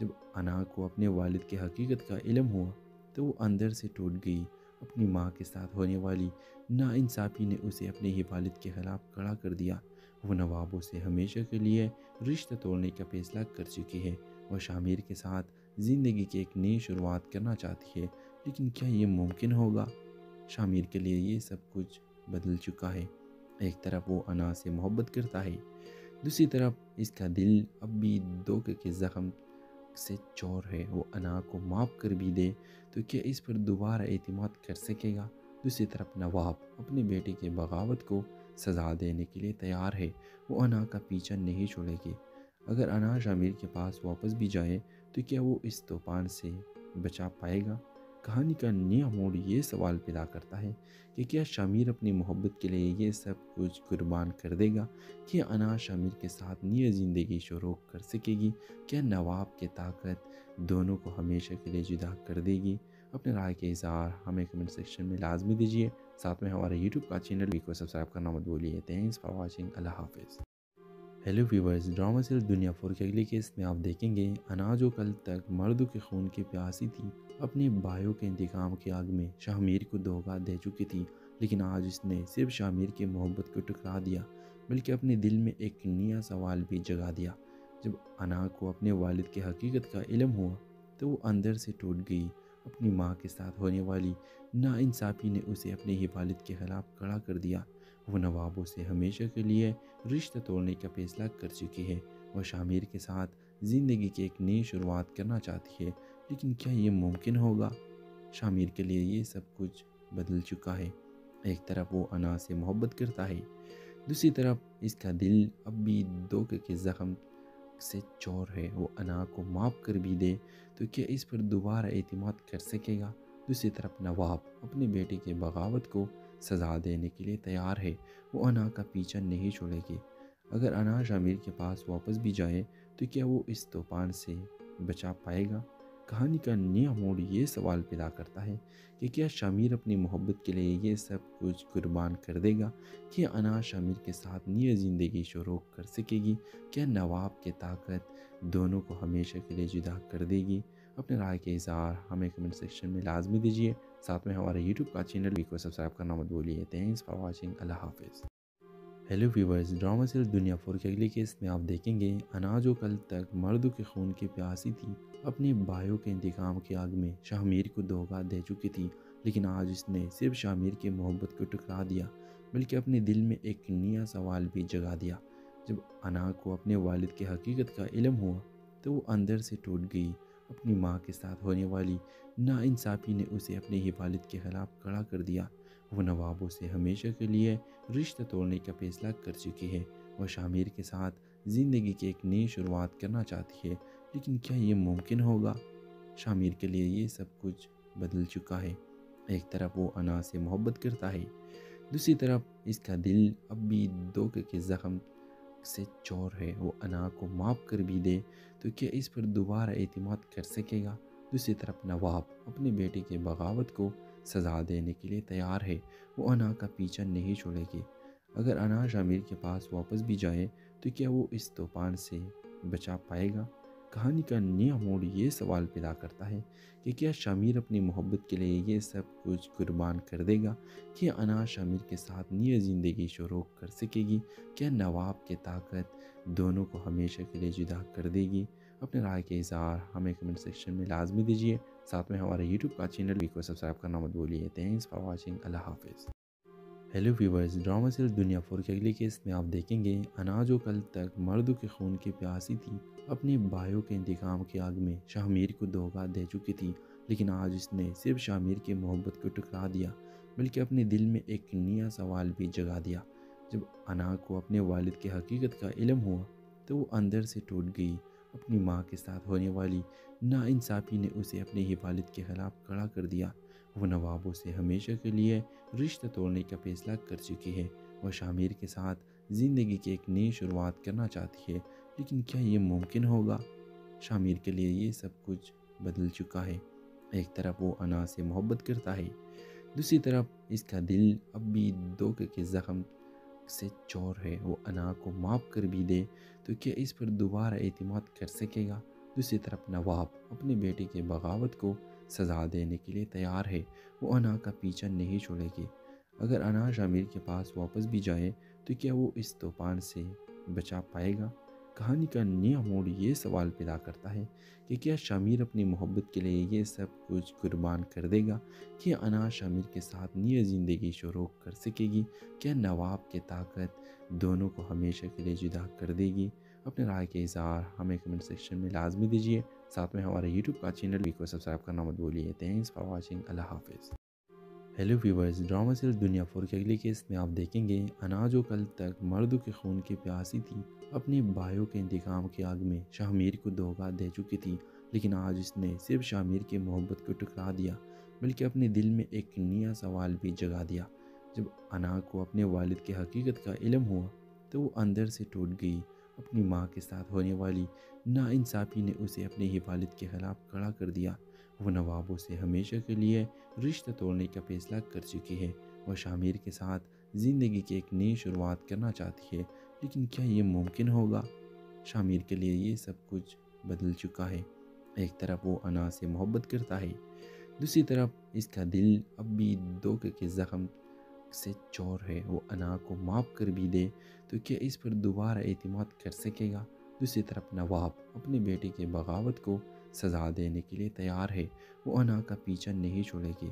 جب انا کو اپنے والد کی حقیقت کا علم ہوا تو وہ اندر سے ٹوٹ گئی۔ اپنی ماں کے ساتھ ہونے والی ناانصافی نے اسے اپنے ہی والد کے خلاف کھڑا کر دیا۔ وہ نوابوں سے ہمیشہ کے لیے رشتہ توڑنے کا فیصلہ کر چکی ہے۔ وہ شاہ کے ساتھ زندگی کی ایک نئی شروعات کرنا چاہتی ہے، لیکن کیا یہ ممکن ہوگا؟ شاہ کے لیے یہ سب کچھ بدل چکا ہے۔ ایک طرف وہ انا سے محبت کرتا ہے، دوسری طرف اس کا دل اب بھی دھوکے کے زخم سے چور ہے۔ وہ انا کو معاف کر بھی دے تو کیا اس پر دوبارہ اعتماد کر سکے گا؟ دوسری طرف نواب اپنے بیٹے کے بغاوت کو سزا دینے کے لیے تیار ہے۔ وہ انا کا پیچھا نہیں چھوڑے گی۔ اگر انا شاہ کے پاس واپس بھی جائے تو کیا وہ اس طوفان سے بچا پائے گا؟ کہانی کا نیا موڑ یہ سوال پیدا کرتا ہے کہ کیا شاہ اپنی محبت کے لیے یہ سب کچھ قربان کر دے گا؟ کیا انا شاہ کے ساتھ نئی زندگی شروع کر سکے گی؟ کیا نواب کی طاقت دونوں کو ہمیشہ کے لیے جدا کر دے گی؟ اپنے رائے کے اظہار ہمیں کمنٹ سیکشن میں لازمی دیجیے، ساتھ میں ہمارے یوٹیوب کا چینل کو سبسکرائب کرنا مت بھولیے۔ تھینکس فار واچنگ، اللہ حافظ۔ ہیلو ویورز، ڈرامہ سیریل دنیا 4 کے اگلی کیس میں آپ دیکھیں گے انا جو کل تک مردوں کے خون کی پیاسی تھی، اپنے بھائیوں کے انتقام کی آگ میں شاہ کو دھوکہ دے چکی تھی، لیکن آج اس نے صرف شاہ کی محبت کو ٹکرا دیا بلکہ اپنے دل میں ایک نیا سوال بھی جگا دیا۔ جب انا کو اپنے والد کی حقیقت کا علم ہوا تو وہ اندر سے ٹوٹ گئی۔ اپنی ماں کے ساتھ ہونے والی ناانصافی نے اسے اپنے ہی والد کے خلاف کھڑا کر دیا۔ وہ نوابوں سے ہمیشہ کے لیے رشتہ توڑنے کا فیصلہ کر چکی ہے۔ وہ شاہ کے ساتھ زندگی کی ایک نئی شروعات کرنا چاہتی ہے، لیکن کیا یہ ممکن ہوگا؟ شاہ کے لیے یہ سب کچھ بدل چکا ہے۔ ایک طرف وہ انا سے محبت کرتا ہے، دوسری طرف اس کا دل اب بھی دھوکے کے زخم سے چور ہے۔ وہ انا کو معاف کر بھی دے تو کیا اس پر دوبارہ اعتماد کر سکے گا؟ دوسری طرف نواب اپنے بیٹے کے بغاوت کو سزا دینے کے لیے تیار ہے۔ وہ انا کا پیچھا نہیں چھوڑے گی۔ اگر انا شاہ کے پاس واپس بھی جائے تو کیا وہ اس طوفان سے بچا پائے گا؟ کہانی کا نیا موڑ یہ سوال پیدا کرتا ہے کہ کیا شاہ اپنی محبت کے لیے یہ سب کچھ قربان کر دے گا؟ کیا انا شاہ کے ساتھ نئی زندگی شروع کر سکے گی؟ کیا نواب کی طاقت دونوں کو ہمیشہ کے لیے جدا کر دے گی؟ اپنے رائے کے اظہار ہمیں کمنٹ سیکشن میں لازمی دیجیے، ساتھ میں ہمارے یوٹیوب کا چینل کو سبسکرائب کرنا مت بھولیے۔ تھینکس فار واچنگ، اللہ حافظ۔ ہیلو ویورز، ڈرامہ سیریل دنیا 4 کے اگلی کیس میں آپ دیکھیں گے انا جو کل تک مردوں کے خون کی پیاسی تھی، اپنے بھائیوں کے انتقام کی آگ میں شاہ کو دھوکہ دے چکی تھی، لیکن آج اس نے صرف شاہ کی محبت کو ٹکرا دیا بلکہ اپنے دل میں ایک نیا سوال بھی جگا دیا۔ جب انا کو اپنے والد کی حقیقت کا علم ہوا تو وہ اندر سے ٹوٹ گئی۔ اپنی ماں کے ساتھ ہونے والی ناانصافی نے اسے اپنے ہی والد کے خلاف کھڑا کر دیا۔ وہ نوابوں سے ہمیشہ کے لیے رشتہ توڑنے کا فیصلہ کر چکی ہے۔ وہ شاہ کے ساتھ زندگی کی ایک نئی شروعات کرنا چاہتی ہے، لیکن کیا یہ ممکن ہوگا؟ شاہ کے لیے یہ سب کچھ بدل چکا ہے۔ ایک طرف وہ انا سے محبت کرتا ہے، دوسری طرف اس کا دل اب بھی دھوکے کے زخم سے چور ہے۔ وہ انا کو معاف کر بھی دے تو کیا اس پر دوبارہ اعتماد کر سکے گا؟ دوسری طرف نواب اپنے بیٹے کے بغاوت کو سزا دینے کے لیے تیار ہے۔ وہ انا کا پیچھا نہیں چھوڑے گی۔ اگر انا شاہ کے پاس واپس بھی جائے تو کیا وہ اس طوفان سے بچا پائے گا؟ کہانی کا نیا موڑ یہ سوال پیدا کرتا ہے کہ کیا شاہ اپنی محبت کے لیے یہ سب کچھ قربان کر دے گا؟ کیا انا شاہ کے ساتھ نئی زندگی شروع کر سکے گی؟ کیا نواب کی طاقت دونوں کو ہمیشہ کے لیے جدا کر دے گی؟ اپنے رائے کے اظہار ہمیں کمنٹ سیکشن میں لازمی دیجیے، ساتھ میں ہمارے یوٹیوب کا چینل کو سبسکرائب کرنا مت بھولیے۔ تھینکس فار واچنگ، اللہ حافظ۔ ہیلو ویورز، ڈرامہ سیریل دنیا 4 کے اگلی کیس میں آپ دیکھیں گے انا جو کل تک مردوں کے خون کی پیاسی تھی، اپنے بھائیوں کے انتقام کی آگ میں شاہ کو دھوکہ دے چکی تھی، لیکن آج اس نے صرف شاہ کی محبت کو ٹکرا دیا بلکہ اپنے دل میں ایک نیا سوال بھی جگا دیا۔ جب انا کو اپنے والد کی حقیقت کا علم ہوا تو وہ اندر سے ٹوٹ گئی۔ اپنی ماں کے ساتھ ہونے والی ناانصافی نے اسے اپنے ہی والد کے خلاف کھڑا کر دیا۔ وہ نوابوں سے ہمیشہ کے لیے رشتہ توڑنے کا فیصلہ کر چکی ہے۔ وہ شامیر کے ساتھ زندگی کی ایک نئی شروعات کرنا چاہتی ہے، لیکن کیا یہ ممکن ہوگا؟ شامیر کے لیے یہ سب کچھ بدل چکا ہے۔ ایک طرف وہ انا سے محبت کرتا ہے، دوسری طرف اس کا دل اب بھی دھوکے کے زخم سے چور ہے۔ وہ انا کو معاف کر بھی دے تو کیا اس پر دوبارہ اعتماد کر سکے گا؟ دوسری طرف نواب اپنے بیٹے کے بغاوت کو سزا دینے کے لیے تیار ہے۔ وہ انا کا پیچھا نہیں چھوڑے گی۔ اگر انا شامیر کے پاس واپس بھی جائے تو کیا وہ اس طوفان سے بچا پائے گا؟ کہانی کا نیا موڑ یہ سوال پیدا کرتا ہے کہ کیا شامیر اپنی محبت کے لیے یہ سب کچھ قربان کر دے گا؟ کیا انا شامیر کے ساتھ نئی زندگی شروع کر سکے گی؟ کیا نواب کی طاقت دونوں کو ہمیشہ کے لیے جدا کر دے گی؟ اپنے رائے کے اظہار ہمیں کمنٹ سیکشن میں لازمی دیجیے۔ ساتھ میں ہمارے یوٹیوب کا چینل کو سبسکرائب کرنا مت بھولیے۔ Thanks for watching. اللہ حافظ۔ ہیلو ویورز، ڈرامہ سیریز دنیا 4 کے اگلی کیس میں آپ دیکھیں گے انا جو کل تک مردوں کے خون کی پیاسی تھی، اپنے بھائیوں کے انتقام کی آگ میں شامیر کو دھوکہ دے چکی تھی، لیکن آج اس نے صرف شامیر کی محبت کو ٹکرا دیا بلکہ اپنے دل میں ایک نیا سوال بھی جگا دیا۔ جب انا کو اپنے والد کی حقیقت کا علم ہوا تو وہ اندر سے ٹوٹ گئی۔ اپنی ماں کے ساتھ ہونے والی ناانصافی نے اسے اپنے ہی والد کے خلاف کھڑا کر دیا۔ وہ نوابوں سے ہمیشہ کے لیے رشتہ توڑنے کا فیصلہ کر چکی ہے۔ وہ شامیر کے ساتھ زندگی کی ایک نئی شروعات کرنا چاہتی ہے، لیکن کیا یہ ممکن ہوگا؟ شامیر کے لیے یہ سب کچھ بدل چکا ہے۔ ایک طرف وہ انا سے محبت کرتا ہے، دوسری طرف اس کا دل اب بھی دھوکے کے زخم سے چور ہے۔ وہ انا کو معاف کر بھی دے تو کیا اس پر دوبارہ اعتماد کر سکے گا؟ دوسری طرف نواب اپنے بیٹے کے بغاوت کو سزا دینے کے لیے تیار ہے۔ وہ انا کا پیچھا نہیں چھوڑے گی۔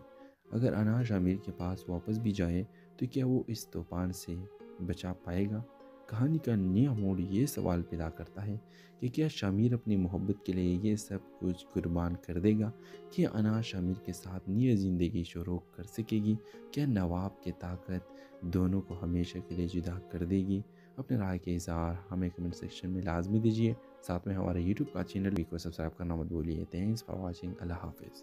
اگر انا شامیر کے پاس واپس بھی جائے تو کیا وہ اس طوفان سے بچا پائے گا؟ کہانی کا نیا موڑ یہ سوال پیدا کرتا ہے کہ کیا شامیر اپنی محبت کے لیے یہ سب کچھ قربان کر دے گا؟ کیا انا شامیر کے ساتھ نئی زندگی شروع کر سکے گی؟ کیا نواب کی طاقت دونوں کو ہمیشہ کے لیے جدا کر دے گی؟ اپنے رائے کے اظہار ہمیں کمنٹ سیکشن میں لازمی دیجیے۔ ساتھ میں ہمارے یوٹیوب کا چینل کو سبسکرائب کرنا مت بھولیے۔ Thanks for watching. اللہ حافظ۔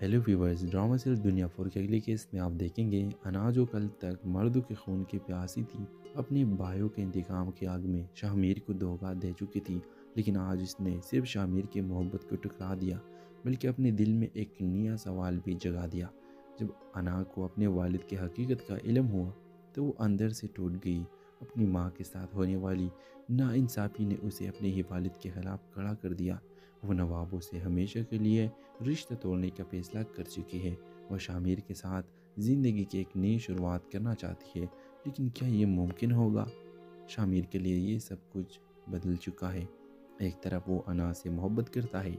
ہیلو ویورز، ڈرامہ سیریز دنیا 4 کے اگلی کیس میں آپ دیکھیں گے انا جو کل تک مردوں کے خون کی پیاسی تھی، اپنے بھائیوں کے انتقام کی آگ میں شامیر کو دھوکہ دے چکی تھی، لیکن آج اس نے صرف شامیر کی محبت کو ٹکرا دیا بلکہ اپنے دل میں ایک نیا سوال بھی جگا دیا۔ جب انا کو اپنے والد کی حقیقت کا علم ہوا تو وہ اندر سے ٹوٹ گئی۔ اپنی ماں کے ساتھ ہونے والی ناانصافی نے اسے اپنے ہی والد کے خلاف کھڑا کر دیا۔ وہ نوابوں سے ہمیشہ کے لیے رشتہ توڑنے کا فیصلہ کر چکی ہے۔ وہ شامیر کے ساتھ زندگی کی ایک نئی شروعات کرنا چاہتی ہے، لیکن کیا یہ ممکن ہوگا؟ شامیر کے لیے یہ سب کچھ بدل چکا ہے۔ ایک طرف وہ انا سے محبت کرتا ہے،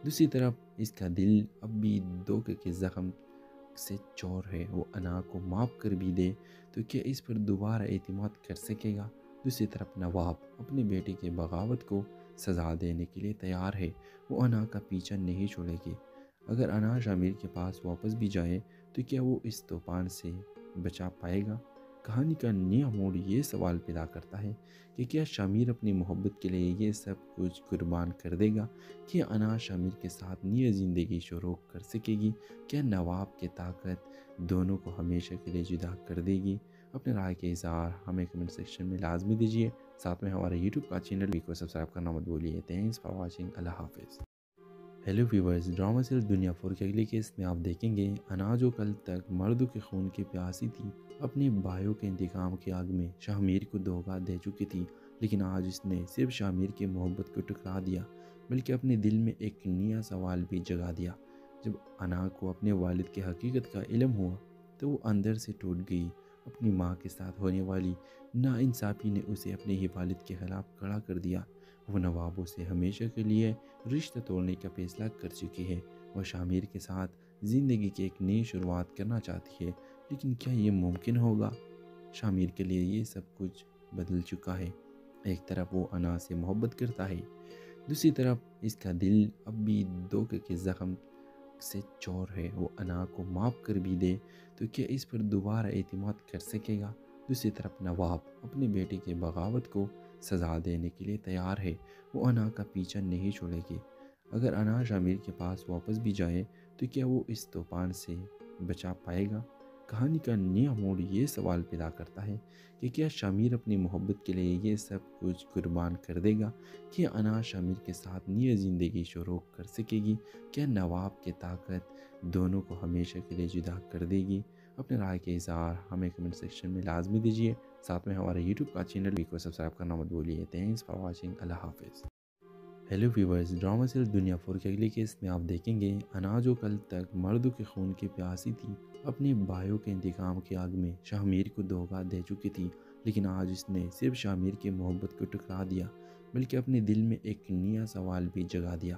دوسری طرف اس کا دل اب بھی دھوکے کے زخم سے چور ہے۔ وہ انا کو معاف کر بھی دے تو کیا اس پر دوبارہ اعتماد کر سکے گا؟ دوسری طرف نواب اپنے بیٹے کے بغاوت کو سزا دینے کے لیے تیار ہے۔ وہ انا کا پیچھا نہیں چھوڑے گی۔ اگر انا شامیر کے پاس واپس بھی جائے تو کیا وہ اس طوفان سے بچا پائے گا؟ کہانی کا نیا موڑ یہ سوال پیدا کرتا ہے کہ کیا شامیر اپنی محبت کے لیے یہ سب کچھ قربان کر دے گا؟ کیا انا شامیر کے ساتھ نئی زندگی شروع کر سکے گی؟ کیا نواب کی طاقت دونوں کو ہمیشہ کے لیے جدا کر دے گی؟ اپنے رائے کے اظہار ہمیں کمنٹ سیکشن میں لازمی دیجیے۔ ساتھ میں ہمارے یوٹیوب کا چینل کو سبسکرائب کرنا مت بھولیے۔ Thanks for watching. اللہ حافظ۔ ہیلو ویورز، ڈرامہ سیریز دنیا 4 کے اگلی کیس میں آپ دیکھیں گے انا جو کل تک مردوں کے خون کی پیاسی تھی، اپنے بھائیوں کے انتقام کی آگ میں شامیر کو دھوکہ دے چکی تھی، لیکن آج اس نے صرف شامیر کی محبت کو ٹکرا دیا بلکہ اپنے دل میں ایک نیا سوال بھی جگا دیا۔ جب انا کو اپنے والد کی حقیقت کا علم ہوا تو وہ اندر سے ٹوٹ گئی۔ اپنی ماں کے ساتھ ہونے والی ناانصافی نے اسے اپنے ہی والد کے خلاف کھڑا کر دیا۔ وہ نوابوں سے ہمیشہ کے لیے رشتہ توڑنے کا فیصلہ کر چکی ہے۔ وہ شامیر کے ساتھ زندگی کی ایک نئی شروعات کرنا چاہتی ہے، لیکن کیا یہ ممکن ہوگا؟ شامیر کے لیے یہ سب کچھ بدل چکا ہے۔ ایک طرف وہ انا سے محبت کرتا ہے، دوسری طرف اس کا دل اب بھی دھوکے کے زخم سے چور ہے۔ وہ انا کو معاف کر بھی دے تو کیا اس پر دوبارہ اعتماد کر سکے گا؟ دوسری طرف نواب اپنے بیٹے کے بغاوت کو سزا دینے کے لیے تیار ہے، وہ انا کا پیچھا نہیں چھوڑے گی۔ اگر انا شامیر کے پاس واپس بھی جائے تو کیا وہ اس طوفان سے بچا پائے گا؟ کہانی کا نیا موڑ یہ سوال پیدا کرتا ہے کہ کیا شامیر اپنی محبت کے لیے یہ سب کچھ قربان کر دے گا؟ کیا انا شامیر کے ساتھ نئی زندگی شروع کر سکے گی؟ کیا نواب کی طاقت دونوں کو ہمیشہ کے لیے جدا کر دے گی؟ اپنے رائے کے اظہار ہمیں کمنٹ سیکشن میں لازمی دیجیے، ساتھ میں ہمارے یوٹیوب کا چینل کو سبسکرائب کرنا مت بھولیے۔ تھینکس فار واچنگ، اللہ حافظ۔ ہیلو ویورز، ڈرامہ سیریل دنیا 4 کے اگلی کیس میں آپ دیکھیں گے انا جو کل تک مردوں کے خون کی پیاسی تھی، اپنے بھائیوں کے انتقام کی آگ میں شامیر کو دھوکہ دے چکی تھی، لیکن آج اس نے صرف شامیر کی محبت کو ٹکرا دیا بلکہ اپنے دل میں ایک نیا سوال بھی جگا دیا۔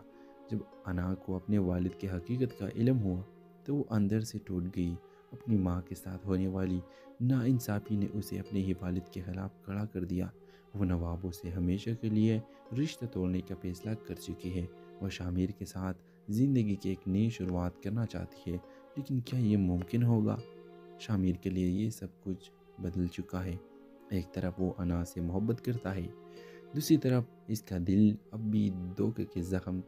جب انا کو اپنے والد کی حقیقت کا علم ہوا تو وہ اندر سے ٹوٹ گئی۔ اپنی ماں کے ساتھ ہونے والی ناانصافی نے اسے اپنے ہی والد کے خلاف کھڑا کر دیا۔ وہ نوابوں سے ہمیشہ کے لیے رشتہ توڑنے کا فیصلہ کر چکی ہے۔ وہ شامیر کے ساتھ زندگی کی ایک نئی شروعات کرنا چاہتی ہے، لیکن کیا یہ ممکن ہوگا؟ شامیر کے لیے یہ سب کچھ بدل چکا ہے۔ ایک طرف وہ انا سے محبت کرتا ہے، دوسری طرف اس کا دل اب بھی دھوکے کے زخم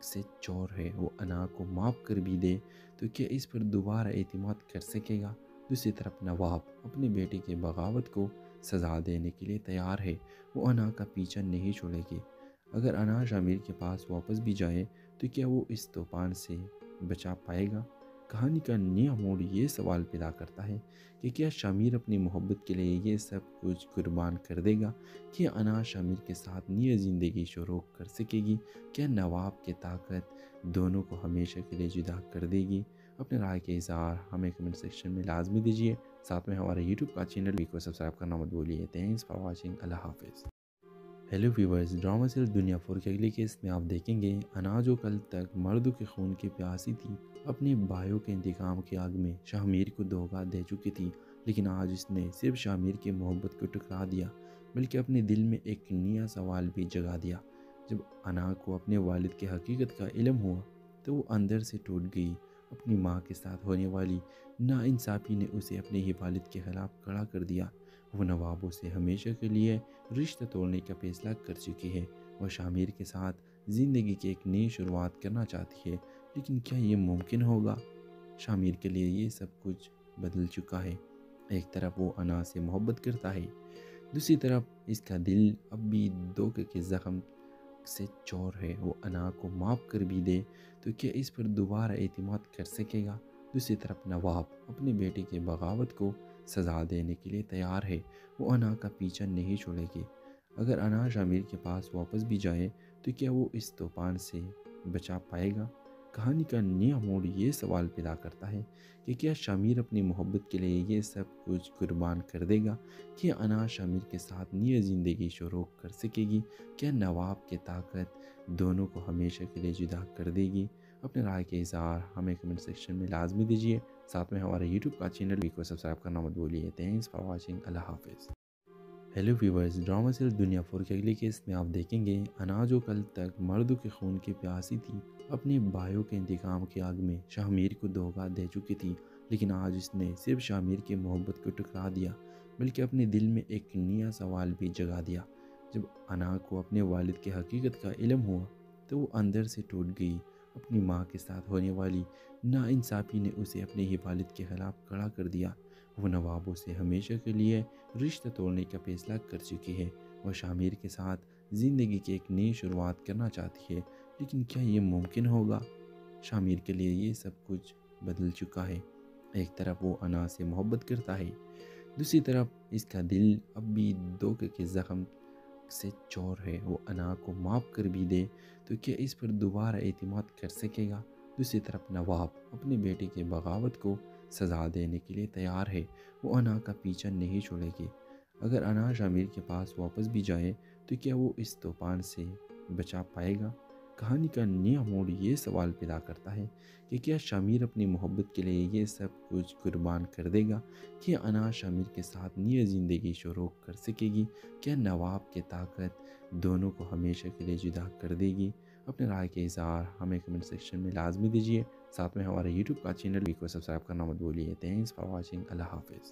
سے چور ہے۔ وہ انا کو معاف کر بھی دے تو کیا اس پر دوبارہ اعتماد کر سکے گا؟ دوسری طرف نواب اپنے بیٹے کے بغاوت کو سزا دینے کے لیے تیار ہے، وہ انا کا پیچھا نہیں چھوڑے گی۔ اگر انا شامیر کے پاس واپس بھی جائے تو کیا وہ اس طوفان سے بچا پائے گا؟ کہانی کا نیا موڑ یہ سوال پیدا کرتا ہے کہ کیا شامیر اپنی محبت کے لیے یہ سب کچھ قربان کر دے گا؟ کیا انا شامیر کے ساتھ نئی زندگی شروع کر سکے گی؟ کیا نواب کی طاقت دونوں کو ہمیشہ کے لیے جدا کر دے گی؟ اپنے رائے کے اظہار ہمیں کمنٹ سیکشن میں لازمی دیجیے، ساتھ میں ہمارے یوٹیوب کا چینل کو سبسکرائب کرنا مت بھولیے۔ تھینکس فار واچنگ، اللہ حافظ۔ ہیلو ویورز، ڈرامہ سیریل دنیا 4 کے اگلی کیس میں آپ دیکھیں گے انا جو کل تک مردوں کے خون کی پیاسی تھی، اپنے بھائیوں کے انتقام کی آگ میں شامیر کو دھوکہ دے چکی تھی، لیکن آج اس نے صرف شامیر کی محبت کو ٹکرا دیا بلکہ اپنے دل میں ایک نیا سوال بھی جگا دیا۔ جب انا کو اپنے والد کی حقیقت کا علم ہوا تو وہ اندر سے ٹوٹ گئی۔ اپنی ماں کے ساتھ ہونے والی ناانصافی نے اسے اپنے ہی والد کے خلاف کھڑا کر دیا۔ وہ نوابوں سے ہمیشہ کے لیے رشتہ توڑنے کا فیصلہ کر چکی ہے۔ وہ شامیر کے ساتھ زندگی کی ایک نئی شروعات کرنا چاہتی ہے، لیکن کیا یہ ممکن ہوگا؟ شامیر کے لیے یہ سب کچھ بدل چکا ہے۔ ایک طرف وہ انا سے محبت کرتا ہے، دوسری طرف اس کا دل اب بھی دھوکے کے زخم سے چور ہے۔ وہ انا کو معاف کر بھی دے تو کیا اس پر دوبارہ اعتماد کر سکے گا؟ دوسری طرف نواب اپنے بیٹے کے بغاوت کو سزا دینے کے لیے تیار ہے، وہ انا کا پیچھا نہیں چھوڑے گی۔ اگر انا شامیر کے پاس واپس بھی جائے تو کیا وہ اس طوفان سے بچا پائے گا؟ کہانی کا نیا موڑ یہ سوال پیدا کرتا ہے کہ کیا شامیر اپنی محبت کے لیے یہ سب کچھ قربان کر دے گا؟ کیا انا شامیر کے ساتھ نئی زندگی شروع کر سکے گی؟ کیا نواب کی طاقت دونوں کو ہمیشہ کے لیے جدا کر دے گی؟ اپنے رائے کے اظہار ہمیں کمنٹ سیکشن میں لازمی دیجیے، ساتھ میں ہمارے یوٹیوب کا چینل کو سبسکرائب کرنا مت بھولیے۔ تھینکس فار واچنگ، اللہ حافظ۔ ہیلو ویورز، ڈرامہ سیریل دنیا 4 کے اگلی کیس میں آپ دیکھیں گے انا جو کل تک مردوں کے خون کی پیاسی تھی، اپنے بھائیوں کے انتقام کی آگ میں شامیر کو دھوکہ دے چکی تھی، لیکن آج اس نے صرف شامیر کی محبت کو ٹکرا دیا بلکہ اپنے دل میں ایک نیا سوال بھی جگا دیا۔ جب انا کو اپنے والد کی حقیقت کا علم ہوا تو وہ اندر سے ٹوٹ گئی۔ اپنی ماں کے ساتھ ہونے والی ناانصافی نے اسے اپنے ہی والد کے خلاف کھڑا کر دیا۔ وہ نوابوں سے ہمیشہ کے لیے رشتہ توڑنے کا فیصلہ کر چکی ہے۔ وہ شامیر کے ساتھ زندگی کی ایک نئی شروعات کرنا چاہتی ہے، لیکن کیا یہ ممکن ہوگا؟ شامیر کے لیے یہ سب کچھ بدل چکا ہے۔ ایک طرف وہ انا سے محبت کرتا ہے، دوسری طرف اس کا دل اب بھی دھوکے کے زخم سے چور ہے۔ وہ انا کو معاف کر بھی دے تو کیا اس پر دوبارہ اعتماد کر سکے گا؟ دوسری طرف نواب اپنے بیٹے کے بغاوت کو سزا دینے کے لیے تیار ہے، وہ انا کا پیچھا نہیں چھوڑے گی۔ اگر انا شامیر کے پاس واپس بھی جائے تو کیا وہ اس طوفان سے بچا پائے گا؟ کہانی کا نیا موڑ یہ سوال پیدا کرتا ہے کہ کیا شامیر اپنی محبت کے لیے یہ سب کچھ قربان کر دے گا؟ کیا انا شامیر کے ساتھ نئی زندگی شروع کر سکے گی؟ کیا نواب کی طاقت دونوں کو ہمیشہ کے لیے جدا کر دے گی؟ اپنے رائے کے اظہار ہمیں کمنٹ سیکشن میں لازمی دیجیے، ساتھ میں ہمارے یوٹیوب کا چینل کو سبسکرائب کرنا مت بھولیے۔ تھینکس فار واچنگ، اللہ حافظ۔